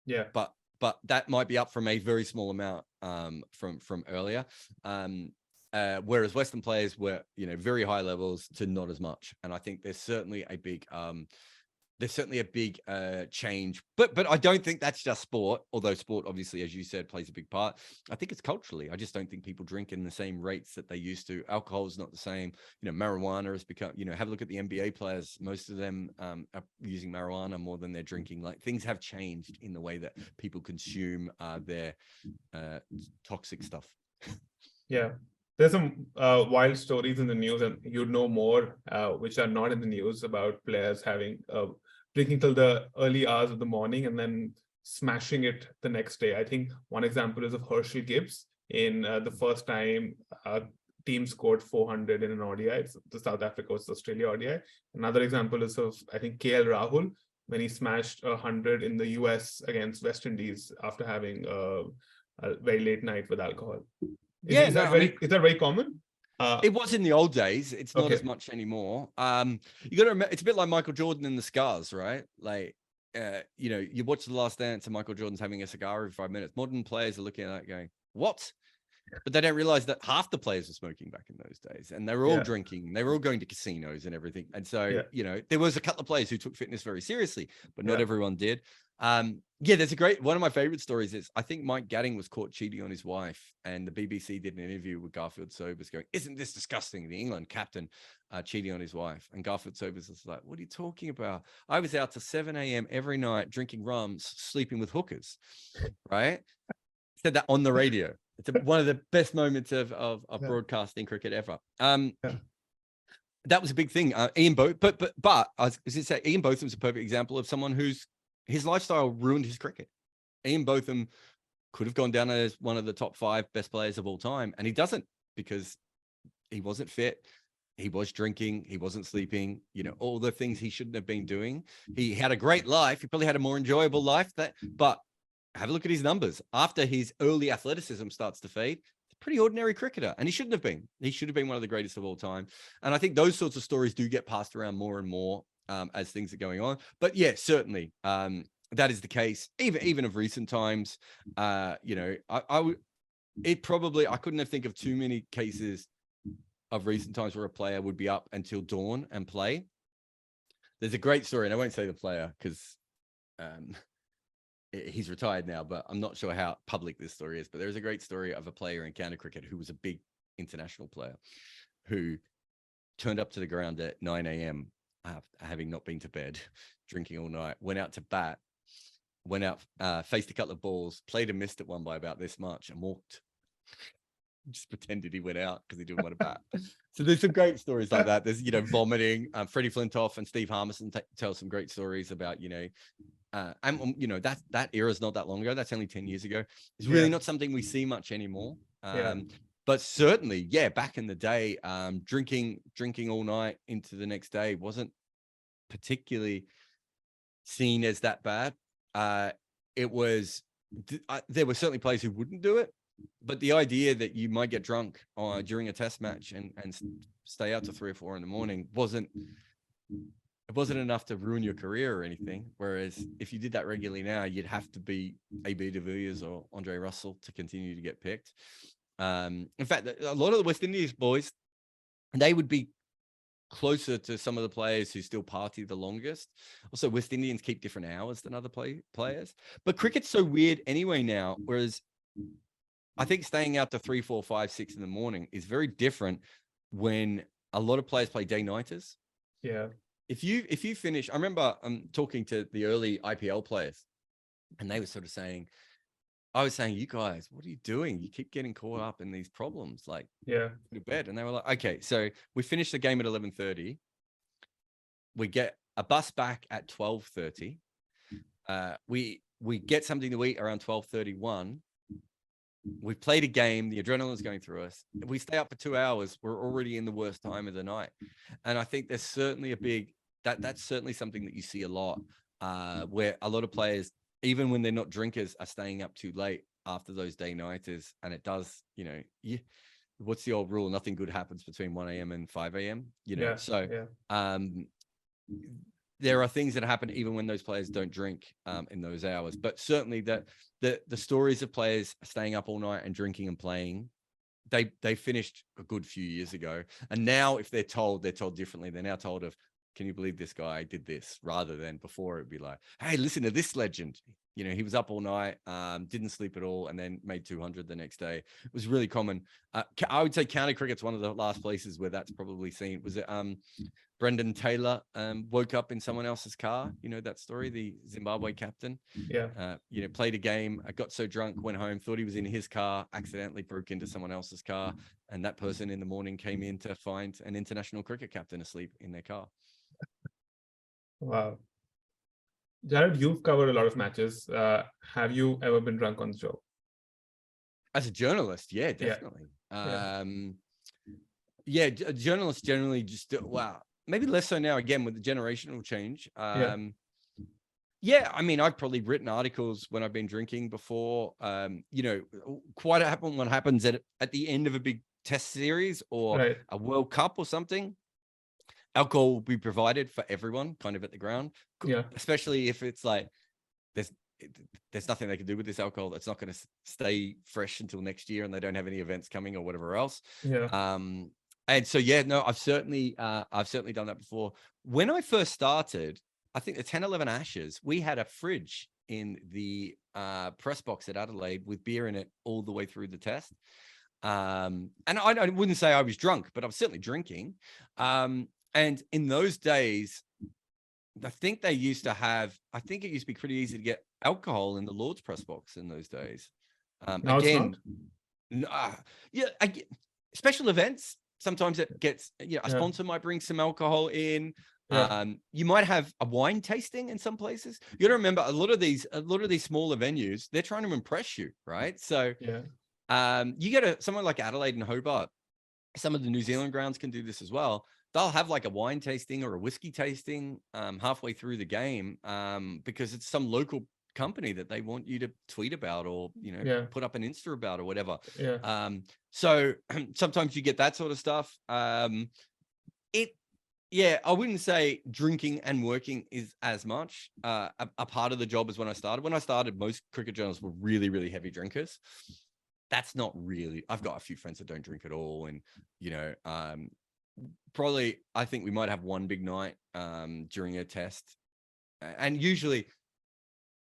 Yeah. But that might be up from a very small amount from earlier. Whereas Western players were, very high levels to not as much. And I think there's certainly a big change, but I don't think that's just sport, although sport obviously, as you said, plays a big part. I think it's culturally. I just don't think people drink in the same rates that they used to. Alcohol is not the same. Marijuana has become, have a look at the NBA players. Most of them are using marijuana more than they're drinking. Like, things have changed in the way that people consume their toxic stuff. Yeah. There's some wild stories in the news, and you'd know more, which are not in the news, about players having drinking till the early hours of the morning and then smashing it the next day. I think one example is of Herschel Gibbs in the first time team scored 400 in an ODI. It's the South Africa versus Australia ODI. Another example is of, I think, KL Rahul, when he smashed 100 in the US against West Indies after having a very late night with alcohol. Is that very common? It was in the old days. It's not Okay. as much anymore. You got to remember, it's a bit like Michael Jordan and the scars, right? Like, you watch The Last Dance and Michael Jordan's having a cigar every 5 minutes. Modern players are looking at that going, what? But they don't realize that half the players were smoking back in those days, and they were all drinking. They were all going to casinos and everything. And so, there was a couple of players who took fitness very seriously, but not everyone did. There's one of my favorite stories is, I think Mike Gadding was caught cheating on his wife, and the BBC did an interview with Garfield Sobers going, "Isn't this disgusting? The England captain cheating on his wife." And Garfield Sobers was like, "What are you talking about? I was out to 7 a.m. every night drinking rums, sleeping with hookers," right? Said that on the radio. It's one of the best moments of broadcasting cricket ever. That was a big thing. Ian Botham, but I was going to say, Ian Botham's a perfect example of someone whose lifestyle ruined his cricket. Ian Botham could have gone down as one of the top 5 best players of all time, and he doesn't, because he wasn't fit. He was drinking. He wasn't sleeping. All the things he shouldn't have been doing. He had a great life. He probably had a more enjoyable life. But have a look at his numbers. After his early athleticism starts to fade, he's a pretty ordinary cricketer, and he shouldn't have been. He should have been one of the greatest of all time. And I think those sorts of stories do get passed around more and more as things are going on. But yeah, certainly that is the case. Even of recent times, I couldn't think of too many cases of recent times where a player would be up until dawn and play. There's a great story, and I won't say the player because he's retired now, but I'm not sure how public this story is. But there's a great story of a player in county cricket who was a big international player who turned up to the ground at 9 a.m. Having not been to bed, drinking all night, went out to bat, faced a couple of balls, played and missed at one by about this much, and walked. Just pretended he went out because he didn't want to bat. So there's some great stories like that. There's, vomiting. Freddie Flintoff and Steve Harmison tell some great stories about, that era is not that long ago. That's only 10 years ago. It's really not something we see much anymore. But certainly, back in the day, drinking all night into the next day wasn't particularly seen as that bad. There were certainly players who wouldn't do it, but the idea that you might get drunk during a test match and stay out to 3 or 4 in the morning wasn't enough to ruin your career or anything. Whereas if you did that regularly now, you'd have to be AB de Villiers or Andre Russell to continue to get picked. In fact, a lot of the West Indies boys, they would be closer to some of the players who still party the longest. Also, West Indians keep different hours than other players. But cricket's so weird anyway now, whereas I think staying out to 3, 4, 5, 6 in the morning is very different when a lot of players play day-nighters. Yeah. If you finish, I remember talking to the early IPL players, and they were sort of saying, I was saying, you guys, what are you doing? You keep getting caught up in these problems. Like, yeah, go to bed. And they were like, okay, so we finish the game at 11:30. We get a bus back at 12:30. We get something to eat around 12:31. We've played a game. The adrenaline's going through us. If we stay up for 2 hours, we're already in the worst time of the night. And I think there's certainly a big, that's certainly something that you see a lot, where a lot of players, even when they're not drinkers, are staying up too late after those day-nighters. And it does, you know, what's the old rule? Nothing good happens between 1 a.m. and 5 a.m. You know, there are things that happen even when those players don't drink in those hours. But certainly that the stories of players staying up all night and drinking and playing, they finished a good few years ago. And now if they're told differently. They're now told of, can you believe this guy did this? Rather than before it'd be like, hey, listen to this legend. You know, he was up all night, didn't sleep at all, and then made 200 the next day. It was really common. I would say county cricket's one of the last places where that's probably seen. Was it Brendan Taylor woke up in someone else's car? You know that story, the Zimbabwe captain? Yeah. You know, played a game, got so drunk, went home, thought he was in his car, accidentally broke into someone else's car, and that person in the morning came in to find an international cricket captain asleep in their car. Wow. Jarrod, you've covered a lot of matches. Have you ever been drunk on the show? As a journalist, yeah, definitely. Journalists generally just maybe less so now, again, with the generational change. I mean, I've probably written articles when I've been drinking before. You know, quite often what happens at the end of a big test series or a World Cup or something, alcohol will be provided for everyone kind of at the ground, especially if it's like there's nothing they can do with this alcohol that's not going to stay fresh until next year and they don't have any events coming or whatever else. And so I've certainly done that before. When I first started, I think the 10-11 Ashes, we had a fridge in the press box at Adelaide with beer in it all the way through the test. And I wouldn't say I was drunk, but I was certainly drinking. And in those days, I think it used to be pretty easy to get alcohol in the Lord's press box in those days. Now again, it's not? Special events. Sometimes it gets, a sponsor might bring some alcohol in. You might have a wine tasting in some places. You got to remember a lot of these smaller venues, they're trying to impress you, right? So you get someone like Adelaide and Hobart. Some of the New Zealand grounds can do this as well. They'll have like a wine tasting or a whiskey tasting halfway through the game because it's some local company that they want you to tweet about or put up an Insta about or whatever. So sometimes you get that sort of stuff. I wouldn't say drinking and working is as much a part of the job as when I started. When I started, most cricket journalists were really, really heavy drinkers. That's not really, I've got a few friends that don't drink at all. And, probably, I think we might have one big night during a test. And usually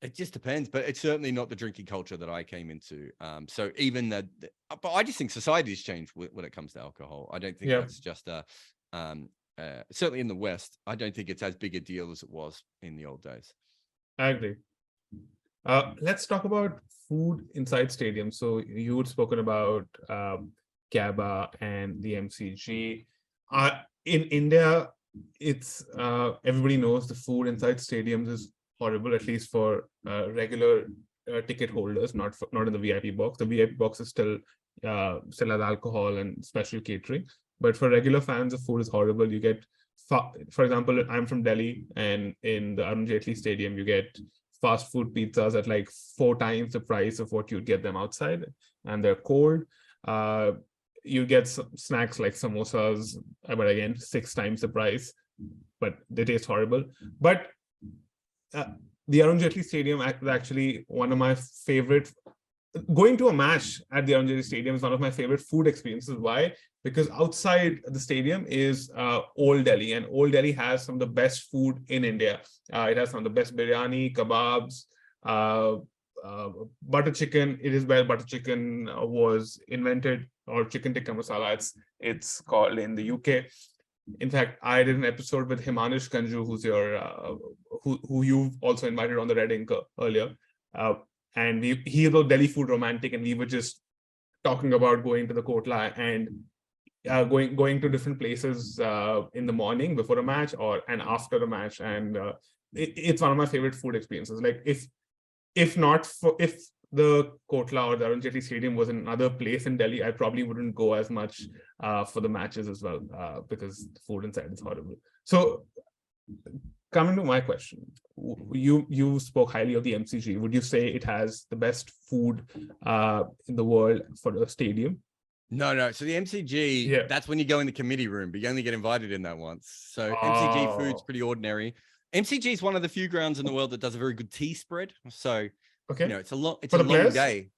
it just depends, but it's certainly not the drinking culture that I came into. So even but I just think society's changed when it comes to alcohol. I don't think that's just certainly in the West, I don't think it's as big a deal as it was in the old days. I agree. Let's talk about food inside stadiums. So you had spoken about Gabba and the MCG. In India, it's everybody knows the food inside stadiums is horrible, at least for regular ticket holders, not in the VIP box. The VIP box is still has alcohol and special catering, but for regular fans, the food is horrible. You get, for example, I'm from Delhi, and in the Arun Jaitley Stadium, you get fast food pizzas at like 4 times the price of what you'd get them outside, and they're cold. You get snacks like samosas, but again, 6 times the price, but they taste horrible. But the Arun Jaitley Stadium is actually one of my favorite going to a match at the Dhananjaya Stadium is one of my favorite food experiences. Why? Because outside the stadium is Old Delhi, and Old Delhi has some of the best food in India. It has some of the best biryani, kebabs, uh, butter chicken. It is where butter chicken was invented, or chicken tikka masala. It's called in the UK. In fact, I did an episode with Himanish Kanju, who's your who you've also invited on the Red Ink earlier. And he's a Delhi food romantic, and we were just talking about going to the Kotla and going to different places in the morning before a match and after a match, and it's one of my favorite food experiences. Like if the Kotla or the Arun Jaitley Stadium was in another place in Delhi, I probably wouldn't go as much for the matches as well, because the food inside is horrible. So coming to my question, you spoke highly of the MCG. Would you say it has the best food in the world for a stadium? No. So the MCG, that's when you go in the committee room, but you only get invited in that once. So MCG food's pretty ordinary. MCG is one of the few grounds in the world that does a very good tea spread. So, okay, it's a long day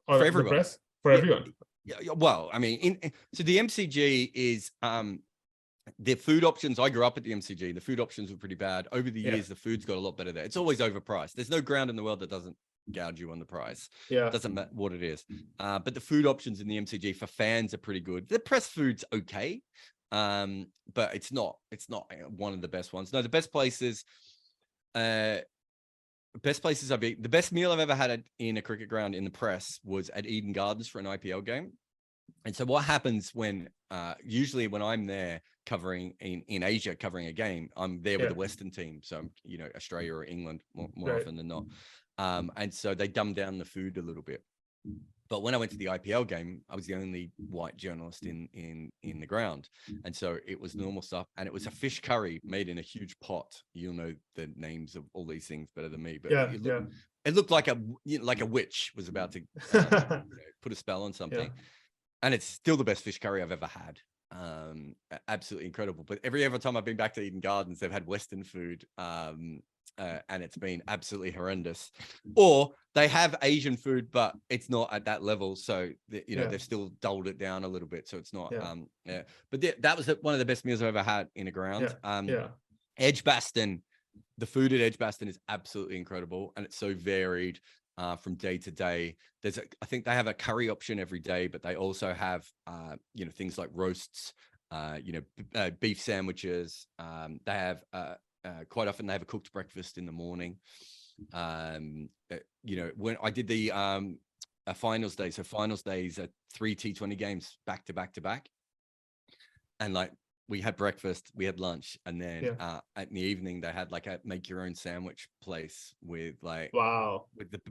for everyone. For everyone. Yeah. Well, I mean, so the MCG is the food options. I grew up at the MCG. The food options were pretty bad. Over the years, the food's got a lot better there. It's always overpriced. There's no ground in the world that doesn't gouge you on the price. Yeah, doesn't matter what it is. But the food options in the MCG for fans are pretty good. The press food's okay, but it's not one of the best ones. No, the best places. The best meal I've ever had in a cricket ground in the press was at Eden Gardens for an IPL game. And so what happens when usually when I'm there covering in Asia covering a game, I'm there with the Western team, so Australia or England more often than not, and so they dumb down the food a little bit. But when I went to the IPL game, I was the only white journalist in the ground. And so it was normal stuff. And it was a fish curry made in a huge pot. You'll know the names of all these things better than me. But it looked like a witch was about to put a spell on something. Yeah. And it's still the best fish curry I've ever had. Absolutely incredible. But every time I've been back to Eden Gardens, they've had Western food. And it's been absolutely horrendous. Or they have Asian food, but it's not at that level. So, they've still dulled it down a little bit. So it's not, But that was one of the best meals I've ever had in a ground. Edgbaston, the food at Edgbaston is absolutely incredible. And it's so varied from day to day. I think they have a curry option every day, but they also have, things like roasts, beef sandwiches. They have, quite often they have a cooked breakfast in the morning. When I did the finals day, so finals days are 3 T20 games back to back, and like we had breakfast, we had lunch, and then at the evening they had like a make your own sandwich place with like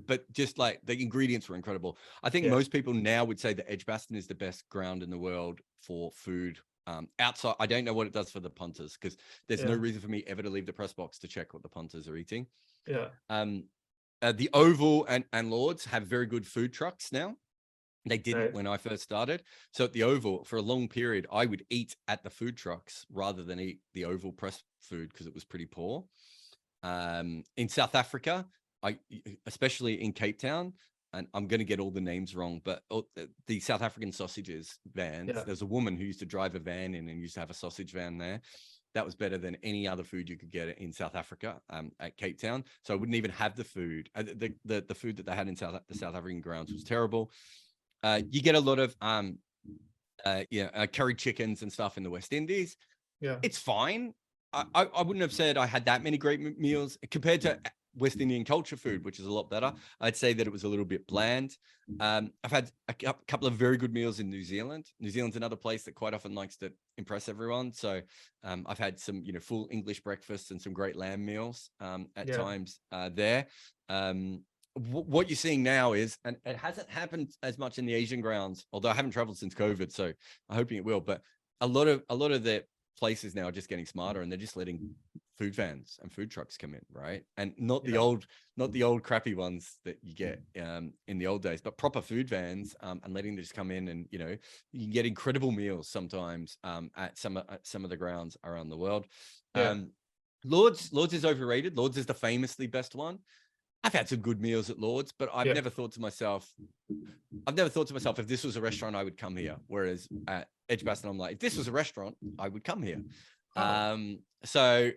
but just like the ingredients were incredible. I think most people now would say that Edgbaston is the best ground in the world for food. Outside, I don't know what it does for the punters, because there's no reason for me ever to leave the press box to check what the punters are eating. The Oval and Lords have very good food trucks now. They didn't when I first started. So at the Oval, for a long period, I would eat at the food trucks rather than eat the Oval press food because it was pretty poor. In South Africa, especially in Cape Town, and I'm going to get all the names wrong, but the South African sausages vans, there's a woman who used to drive a van in and used to have a sausage van there. That was better than any other food you could get in South Africa at Cape Town. So I wouldn't even have the food. The food that they had in the South African grounds was terrible. You get a lot of curry chickens and stuff in the West Indies. It's fine. I wouldn't have said I had that many great meals compared to West Indian culture food, which is a lot better. I'd say that it was a little bit bland. I've had a couple of very good meals in New Zealand. New Zealand's another place that quite often likes to impress everyone. So I've had some, full English breakfasts and some great lamb meals at times there. What you're seeing now is, and it hasn't happened as much in the Asian grounds, although I haven't traveled since COVID, so I'm hoping it will. But a lot of the places now are just getting smarter, and they're just letting food vans and food trucks come in, right? And not the old crappy ones that you get in the old days, but proper food vans, and letting them just come in, and you can get incredible meals sometimes at some of the grounds around the world. Lords is overrated. Lords is the famously best one. I've had some good meals at Lord's, but I've never thought to myself, if this was a restaurant, I would come here. Whereas at Edgbaston, I'm like, if this was a restaurant, I would come here. So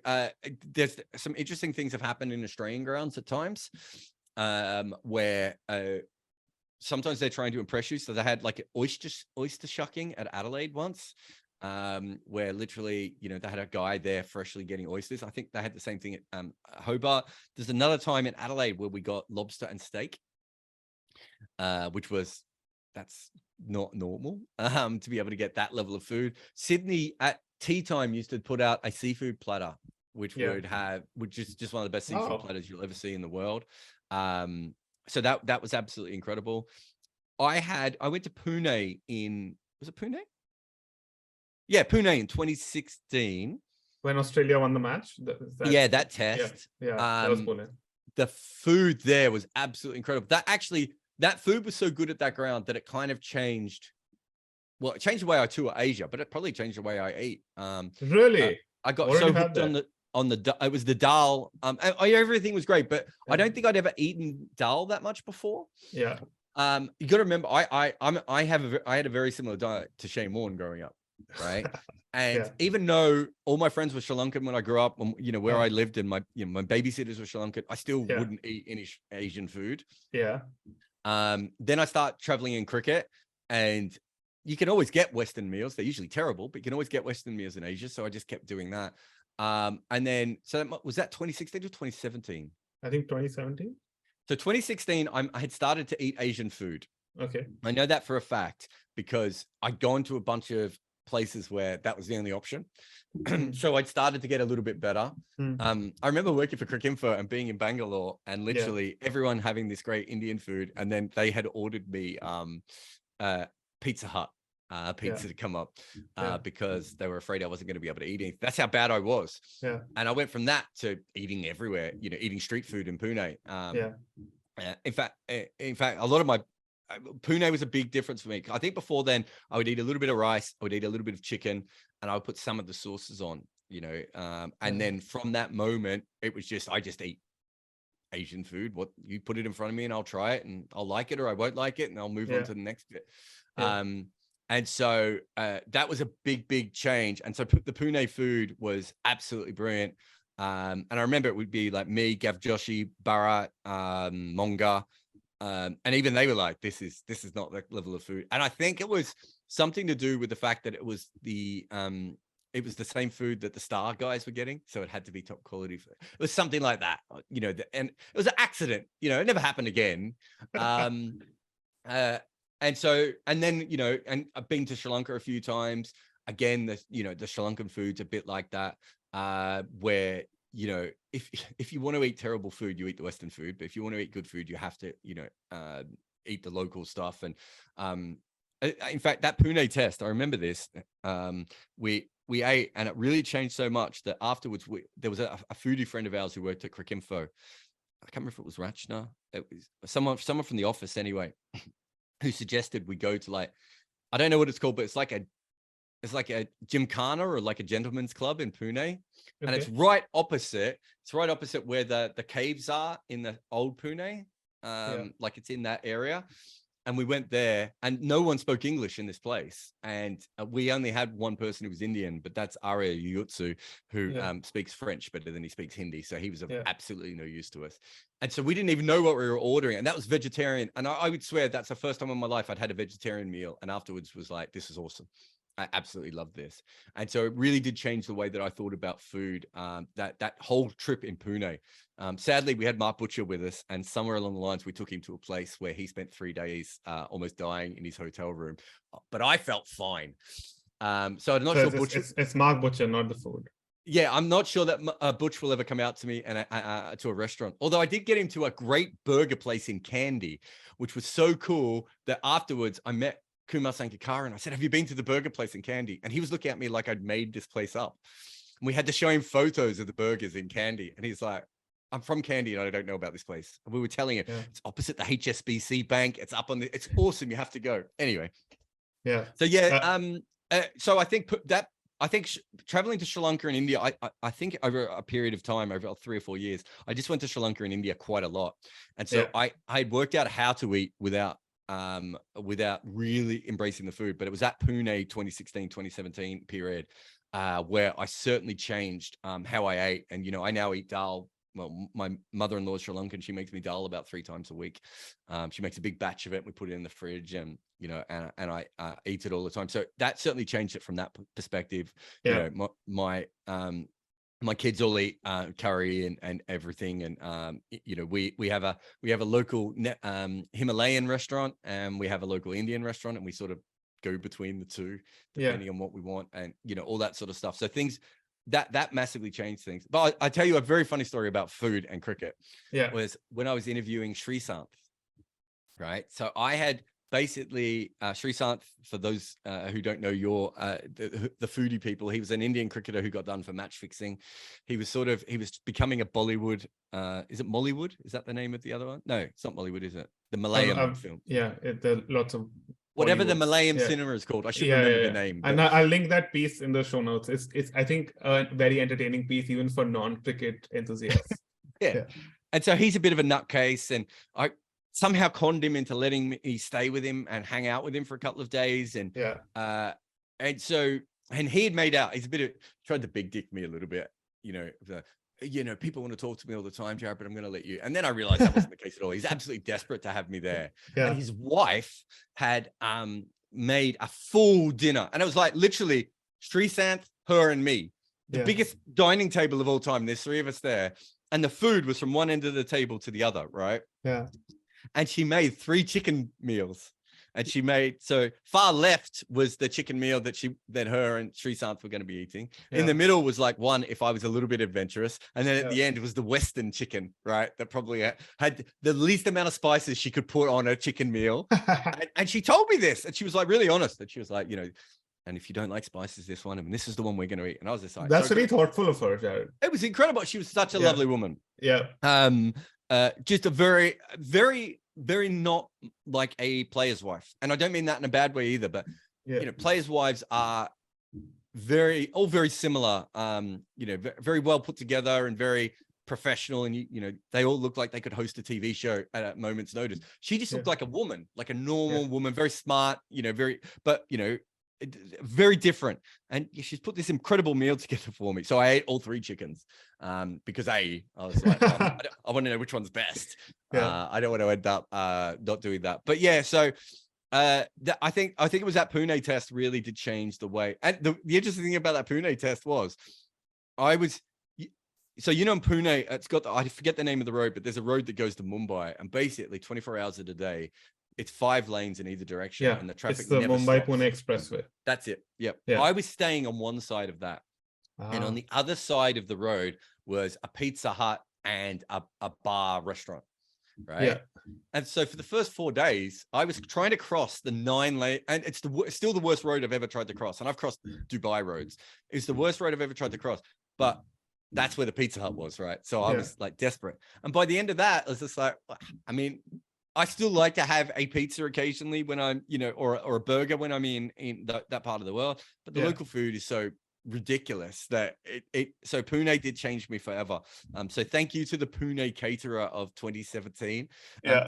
there's some interesting things have happened in Australian grounds at times, where sometimes they're trying to impress you. So they had like oyster shucking at Adelaide once, where literally, you know, they had a guy there freshly getting oysters. I think they had the same thing at Hobart. There's another time in Adelaide where we got lobster and steak, that's not normal to be able to get that level of food. Sydney at tea time used to put out a seafood platter, which is just one of the best seafood platters you'll ever see in the world. So that was absolutely incredible. I went to Pune was it Pune? Yeah, Pune in 2016. When Australia won the match? That test. Yeah, that was Pune. The food there was absolutely incredible. That food was so good at that ground that it kind of changed. Well, it changed the way I tour Asia, but it probably changed the way I eat. Really? I got so hooked it was the dal. Everything was great, but I don't think I'd ever eaten dal that much before. Yeah. You got to remember, I had a very similar diet to Shane Warne growing up, right? And even though all my friends were Sri Lankan when I grew up, you know, where I lived and my babysitters were Sri Lankan, I still wouldn't eat any Asian food. Yeah. Then I start traveling in cricket, and you can always get Western meals. They're usually terrible, but you can always get Western meals in Asia. So I just kept doing that. And then, was that 2016 or 2017? I think 2017. So 2016, I had started to eat Asian food. Okay. I know that for a fact because I'd gone to a bunch of places where that was the only option. So I'd started to get a little bit better. I remember working for Cricinfo and being in Bangalore and literally everyone having this great Indian food. And then they had ordered me Pizza Hut pizza to come up because they were afraid I wasn't going to be able to eat anything. That's how bad I was. Yeah. And I went from that to eating everywhere, you know, eating street food in Pune. In fact, a lot of my Pune was a big difference for me. I think before then I would eat a little bit of rice, I would eat a little bit of chicken, and I would put some of the sauces on, you know, and then from that moment, it was just, I just eat Asian food. What you put it in front of me and I'll try it and I'll like it or I won't like it and I'll move on to the next bit. And so that was a big change. And so the Pune food was absolutely brilliant. And I remember it would be like me, Gav Joshi, Bharat, Monga. And even they were like, this is not that level of food. And I think it was something to do with the fact that it was the same food that the Star guys were getting. So it had to be top quality food. It was something like that, you know, and it was an accident, you know, it never happened again. And so, and then, you know, and I've been to Sri Lanka a few times. Again, the Sri Lankan food's a bit like that, where, you know, if you want to eat terrible food, you eat the Western food. But if you want to eat good food, you have to, you know, eat the local stuff. And in fact, that Pune test, I remember this. We ate, and it really changed so much that afterwards, there was a foodie friend of ours who worked at Cricinfo. I can't remember if it was Rachna. It was someone from the office anyway, who suggested we go to, like, I don't know what it's called, but it's like a gymkhana or like a gentleman's club in Pune. And it's right opposite where the caves are in the old Pune. Like it's in that area. And we went there and no one spoke English in this place. And we only had one person who was Indian, but that's Arya Yuyutsu, who speaks French better than he speaks Hindi. So he was of absolutely no use to us. And so we didn't even know what we were ordering. And that was vegetarian. And I would swear that's the first time in my life I'd had a vegetarian meal. And afterwards was like, this is awesome. I absolutely love this. And so it really did change the way that I thought about food, that whole trip in Pune. Sadly, we had Mark Butcher with us, and somewhere along the lines, we took him to a place where he spent 3 days almost dying in his hotel room. But I felt fine. So I'm not sure Butcher... It's Mark Butcher, not the food. Yeah, I'm not sure that Butch will ever come out to me and to a restaurant. Although I did get him to a great burger place in Kandy, which was so cool that afterwards I met Kumar Sankarkar and I said, have you been to the burger place in Kandy? And he was looking at me like I'd made this place up. And we had to show him photos of the burgers in Kandy. And he's like, I'm from Kandy and I don't know about this place. And we were telling him it's opposite the HSBC bank. It's up on it's awesome. You have to go. Anyway. Yeah. So yeah. So I think that I think traveling to Sri Lanka and India, I think over a period of time, over 3 or 4 years, I just went to Sri Lanka and India quite a lot. And so I had worked out how to eat without really embracing the food. But it was at Pune 2016, 2017 period where I certainly changed how I ate. And, you know, I now eat dal. Well, my mother-in-law is Sri Lankan. She makes me dal about 3 times a week. She makes a big batch of it. We put it in the fridge, and you know, and I eat it all the time. So that certainly changed it from that perspective. You know, my kids all eat curry and everything, and you know, we have a local Himalayan restaurant, and we have a local Indian restaurant, and we sort of go between the two depending on what we want, and you know, all that sort of stuff. So things that massively changed things. But I tell you a very funny story about food and cricket. Was when I was interviewing Sreesanth, right? So I had basically Sreesanth, for those who don't know the foodie people, he was an Indian cricketer who got done for match fixing. He was becoming a Bollywood. Is it Mollywood? Is that the name of the other one? No, it's not Mollywood, is it? The Malayan film. Yeah, there are lots of whatever the Malayan cinema is called. I should remember the name. And I'll link that piece in the show notes. It's I think a very entertaining piece even for non-cricket enthusiasts. And so he's a bit of a nutcase, and I somehow conned him into letting me stay with him and hang out with him for a couple of days. And and he had made out, he's tried to big dick me a little bit, you know, people want to talk to me all the time, Jarrod, but I'm going to let you. And then I realized that wasn't the case at all. He's absolutely desperate to have me there. And his wife had made a full dinner. And it was like literally Sreesanth, her and me, the biggest dining table of all time. There's 3 of us there. And the food was from one end of the table to the other, right? Yeah. And she made 3 chicken meals. And she made, so far left was the chicken meal that her and Sreesanth were going to be eating. In the middle was like one, if I was a little bit adventurous. And then at the end was the Western chicken, right? That probably had the least amount of spices she could put on a chicken meal. and she told me this, and she was like really honest, that she was like, you know, and if you don't like spices, this one, and this is the one we're going to eat. And I was just like, that's really thoughtful of her, Jarrod. It was incredible. She was such a lovely woman. Just a very, very, very not like a player's wife. And I don't mean that in a bad way either, but you know, players' wives are all very similar, you know, very well put together and very professional. And, you know, they all look like they could host a TV show at a moment's notice. She just looked like a woman, like a normal woman, very smart, you know, but, you know, very different. And she's put this incredible meal together for me. So I ate all 3 chickens because I was like, I want to know which one's best. I don't want to end up not doing that. But yeah, so I think it was that Pune test really did change the way. And the interesting thing about that Pune test was so, you know, in Pune, it's got, I forget the name of the road, but there's a road that goes to Mumbai, and basically 24 hours of the day, it's 5 lanes in either direction, and the traffic never stops. It's the Mumbai-Pune Expressway. That's it. Yep. I was staying on one side of that, and on the other side of the road was a Pizza Hut and a bar restaurant, right? And so for the first 4 days, I was trying to cross the 9 lane, and it's still the worst road I've ever tried to cross. And I've crossed Dubai roads. It's the worst road I've ever tried to cross, but that's where the Pizza Hut was, right? So I was like desperate. And by the end of that, I was just like, I mean, I still like to have a pizza occasionally when I'm, you know, or a burger when I'm in that part of the world. But the local food is so ridiculous that so Pune did change me forever. So thank you to the Pune caterer of 2017.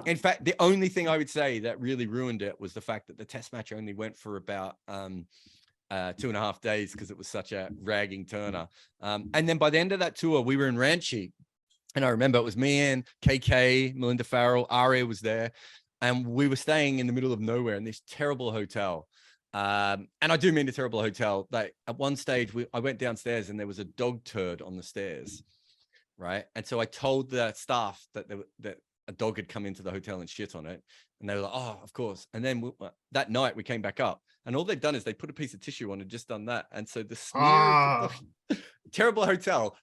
In fact, the only thing I would say that really ruined it was the fact that the test match only went for about 2.5 days because it was such a ragging turner. And then by the end of that tour, we were in Ranchi. And I remember it was me and KK, Melinda Farrell, Aria was there. And we were staying in the middle of nowhere in this terrible hotel. And I do mean a terrible hotel. Like at one stage, I went downstairs and there was a dog turd on the stairs, right? And so I told the staff that a dog had come into the hotel and shit on it. And they were like, oh, of course. And then that night we came back up, and all they'd done is they put a piece of tissue on and just done that. And so the smear, terrible hotel.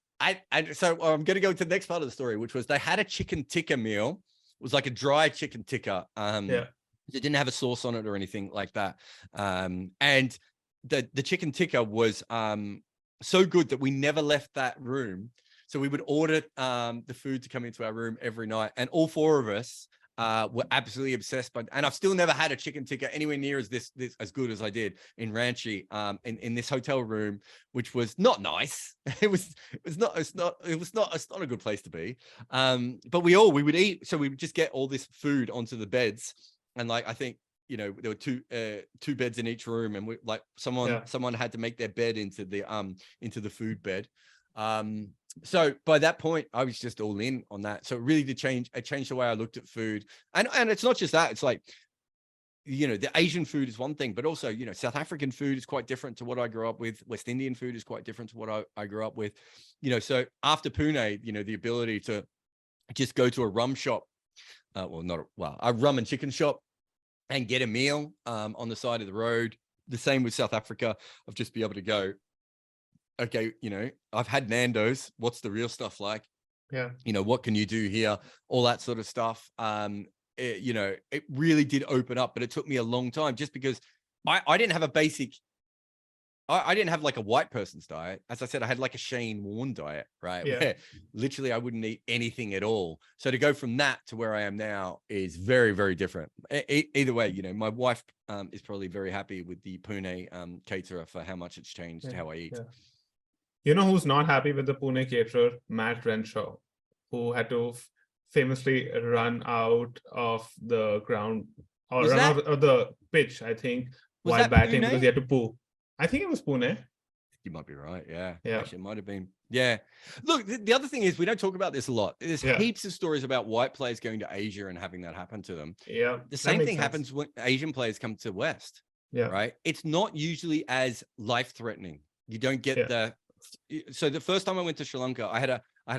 And so I'm going to go to the next part of the story, which was they had a chicken tikka meal. It was like a dry chicken tikka. It didn't have a sauce on it or anything like that. And the chicken tikka was so good that we never left that room. So we would order the food to come into our room every night. And all 4 of us were absolutely obsessed by, and I've still never had a chicken tikka anywhere near as this as good as I did in Ranchi, in this hotel room, which was not nice. It's not a good place to be. But we would eat, so we would just get all this food onto the beds, and like I think, you know, there were two beds in each room, and we like someone had to make their bed into the food bed. So by that point, I was just all in on that. So it really did change. It changed the way I looked at food. And it's not just that. It's like, you know, the Asian food is one thing, but also, you know, South African food is quite different to what I grew up with. West Indian food is quite different to what I grew up with. You know, so after Pune, you know, the ability to just go to a rum shop, a rum and chicken shop, and get a meal on the side of the road. The same with South Africa, of just be able to go, okay, you know, I've had Nandos. What's the real stuff like? Yeah. You know, what can you do here? All that sort of stuff. You know, it really did open up, but it took me a long time, just because I didn't have a basic, I didn't have like a white person's diet. As I said, I had like a Shane Warne diet, right? Yeah. Where literally I wouldn't eat anything at all. So to go from that to where I am now is very, very different. Either way, you know, my wife is probably very happy with the Pune caterer for how much it's changed how I eat. Yeah. You know who's not happy with the Pune caterer? Matt Renshaw, who had to famously run out of the ground, or run out of the pitch, I think, while batting, because he had to poo. I think it was Pune. You might be right. Yeah. Yeah. Actually, it might have been. Yeah. Look, the other thing is, we don't talk about this a lot. There's heaps of stories about white players going to Asia and having that happen to them. Yeah. The same thing happens when Asian players come to West. Yeah. Right. It's not usually as life-threatening. You don't get so the first time I went to Sri Lanka, I had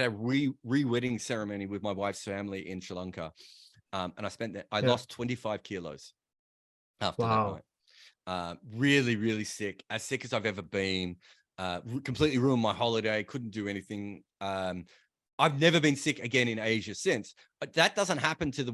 a re-wedding ceremony with my wife's family in Sri Lanka. And I lost 25 kilos after that night. Really, really sick, as sick as I've ever been, completely ruined my holiday, couldn't do anything. I've never been sick again in Asia since. That doesn't happen to to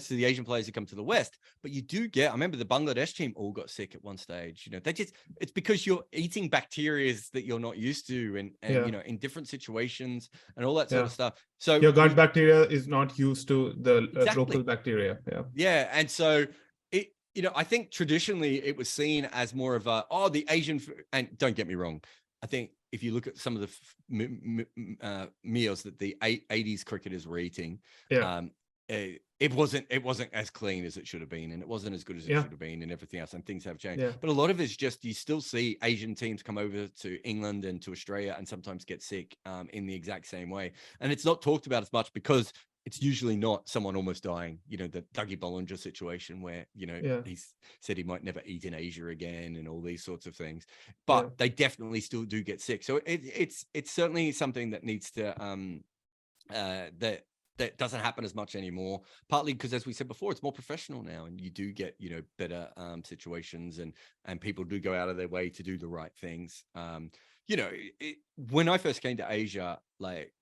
the Asian players who come to the West, but you do get, I remember the Bangladesh team all got sick at one stage. You know, it's because you're eating bacteria that you're not used to, and you know, in different situations and all that sort of stuff. So your gut bacteria is not used to the local bacteria. Yeah. And so you know, I think traditionally it was seen as more of the Asian food. And don't get me wrong, I think if you look at some of the meals that the 80s cricketers were eating, it wasn't as clean as it should have been, and it wasn't as good as it should have been, and everything else, and things have changed. But a lot of it's just, you still see Asian teams come over to England and to Australia and sometimes get sick in the exact same way. And it's not talked about as much because it's usually not someone almost dying, you know, the Dougie Bollinger situation where, you know, he's said he might never eat in Asia again and all these sorts of things, but they definitely still do get sick. So it's certainly something that needs to, that doesn't happen as much anymore, partly because, as we said before, it's more professional now, and you do get, you know, better situations, and people do go out of their way to do the right things. You know, when I first came to Asia, like,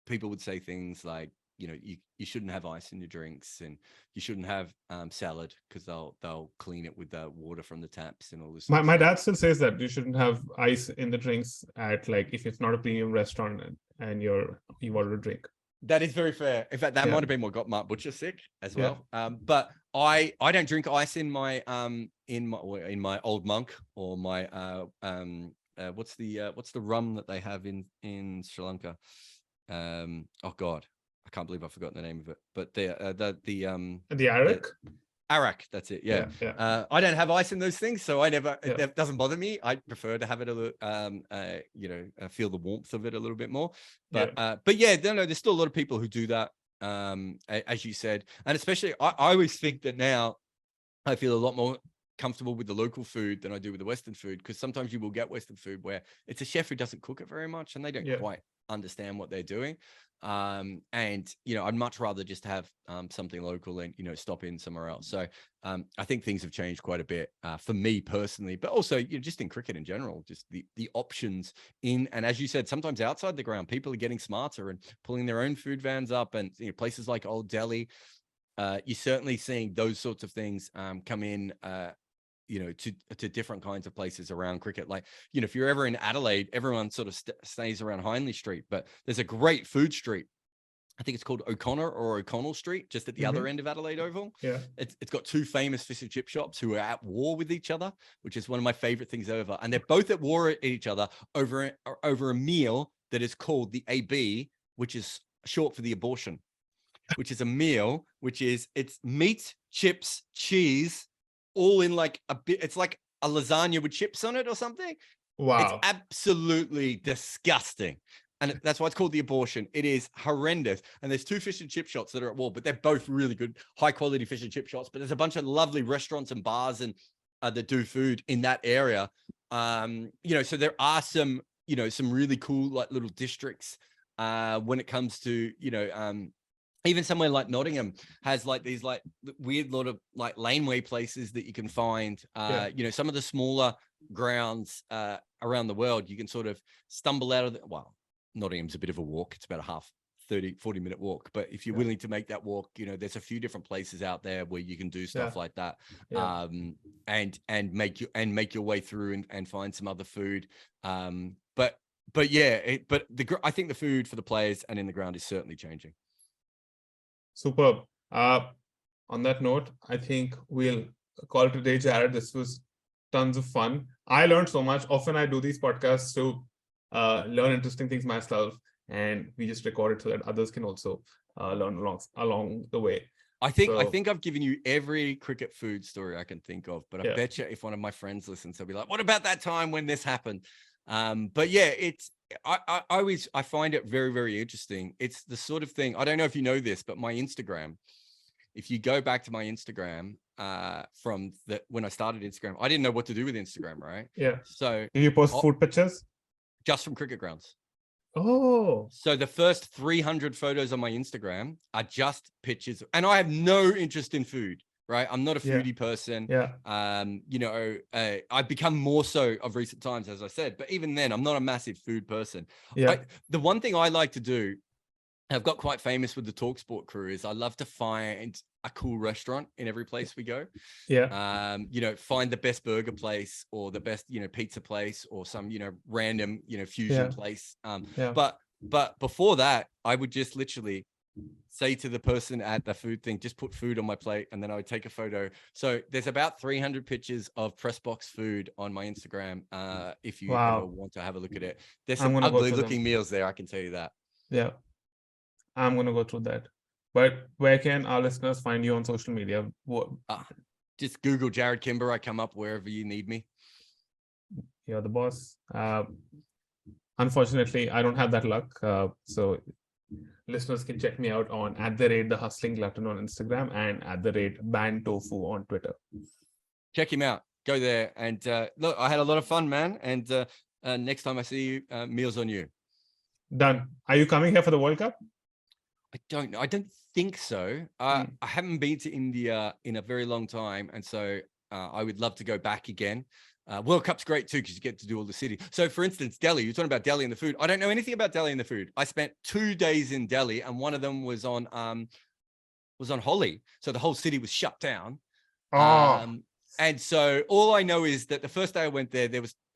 people would say things like, you know, you shouldn't have ice in your drinks, and you shouldn't have salad because they'll clean it with the water from the taps and all this. My dad still says that you shouldn't have ice in the drinks at, like, if it's not a premium restaurant and you order a drink. That is very fair. In fact, that might have been what got Mark Butcher sick as well. But I don't drink ice in my Old Monk, or my what's the rum that they have in Sri Lanka? Oh God, I can't believe I've forgotten the name of it. But the Arak. Arak, that's it. Yeah. I don't have ice in those things, so it doesn't bother me. I prefer to have it a little, you know, feel the warmth of it a little bit more. But yeah, no, there's still a lot of people who do that, as you said, and especially I always think that now I feel a lot more comfortable with the local food than I do with the Western food, because sometimes you will get Western food where it's a chef who doesn't cook it very much, and they don't quite understand what they're doing. And, you know, I'd much rather just have something local and, you know, stop in somewhere else. So I think things have changed quite a bit for me personally, but also, you know, just in cricket in general, just the options in, and as you said, sometimes outside the ground, people are getting smarter and pulling their own food vans up, and, you know, places like Old Delhi, you're certainly seeing those sorts of things come in, you know, to different kinds of places around cricket. Like, you know, if you're ever in Adelaide, everyone sort of stays around Hindley Street, but there's a great food street I think it's called O'Connor or O'Connell Street, just at the other end of Adelaide Oval. Yeah. It's got two famous fish and chip shops who are at war with each other, which is one of my favorite things ever. And they're both at war at each other over a meal that is called the AB, which is short for the abortion, which is a meal, it's meat, chips, cheese, all in like a bit. It's like a lasagna with chips on it or something. Wow. It's absolutely disgusting. And that's why it's called the abortion. It is horrendous. And there's two fish and chip shops that are at war, but they're both really good, high quality fish and chip shops. But there's a bunch of lovely restaurants and bars and that do food in that area. So there are some really cool like little districts when it comes to, even somewhere like Nottingham has like these like weird lot of like laneway places that you can find, some of the smaller grounds around the world, you can sort of stumble out of Nottingham's a bit of a walk. It's about a 40 minute walk. But if you're willing to make that walk, there's a few different places out there where you can do stuff like that. And make your way through and find some other food. I think the food for the players and in the ground is certainly changing. Superb. On that note, I think we'll call it a day, Jarrod. This was tons of fun. I learned so much. Often I do these podcasts to learn interesting things myself, and we just record it so that others can also learn along the way. I think I've given you every cricket food story I can think of, but I bet you if one of my friends listens, they'll be like, what about that time when this happened? I find it very, very interesting. It's the sort of thing, I don't know if you know this, but my Instagram, if you go back to my Instagram from when I started Instagram, I didn't know what to do with Instagram, right? Yeah. So did you post food pictures? Just from cricket grounds. Oh. So the first 300 photos on my Instagram are just pictures, and I have no interest in food, right? I'm not a foodie person. Yeah. I've become more so of recent times, as I said, but even then I'm not a massive food person. Yeah. The one thing I like to do, I've got quite famous with the TalkSport crew, is I love to find a cool restaurant in every place we go. Yeah. Find the best burger place or the best, pizza place or some, random, fusion place. But before that, I would just literally say to the person at the food thing, just put food on my plate, and then I would take a photo. So there's about 300 pictures of press box food on my Instagram. If you ever want to have a look at it, there's some ugly looking meals there, I can tell you that. Yeah. I'm going to go through that. But where can our listeners find you on social media? Just Google Jarrod Kimber. I come up wherever you need me. You're the boss. Unfortunately, I don't have that luck. So listeners can check me out on @TheHustling on Instagram and @BannedTofu on Twitter. Check him out. Go there. And look, I had a lot of fun, man. And next time I see you, meals on you. Done. Are you coming here for the World Cup? I don't know. I don't think so. I haven't been to India in a very long time. And so I would love to go back again. World Cup's great too, because you get to do all the city. So for instance, Delhi, you're talking about Delhi and the food. I don't know anything about Delhi and the food. I spent 2 days in Delhi, and one of them was on Holi. So the whole city was shut down. And so all I know is that the first day I went there,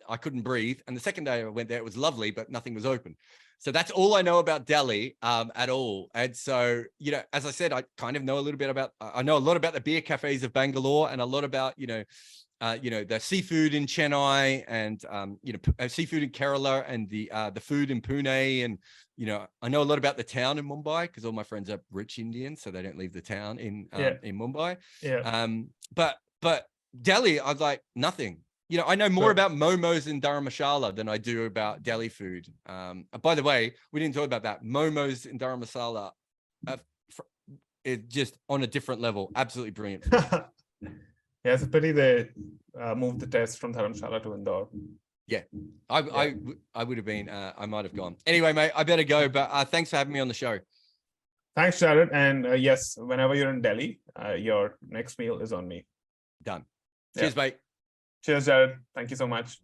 I couldn't breathe. And the second day I went there, it was lovely, but nothing was open. So that's all I know about Delhi at all. And so, as I said, I kind of know a little bit I know a lot about the beer cafes of Bangalore, and a lot about, the seafood in Chennai, and, seafood in Kerala, and the food in Pune. And, I know a lot about the town in Mumbai, because all my friends are rich Indians, so they don't leave the town in Mumbai. Yeah. But Delhi, I was like, nothing. I know more about momos in Dharamshala than I do about Delhi food. By the way, we didn't talk about that. Momos in Dharamshala is just on a different level. Absolutely brilliant. Yeah, it's a pity they moved the test from Dharamshala to Indore. Yeah, I would have been. I might have gone. Anyway, mate, I better go. But thanks for having me on the show. Thanks, Jarrod. And yes, whenever you're in Delhi, your next meal is on me. Done. Cheers, mate. Cheers, Jarrod. Thank you so much.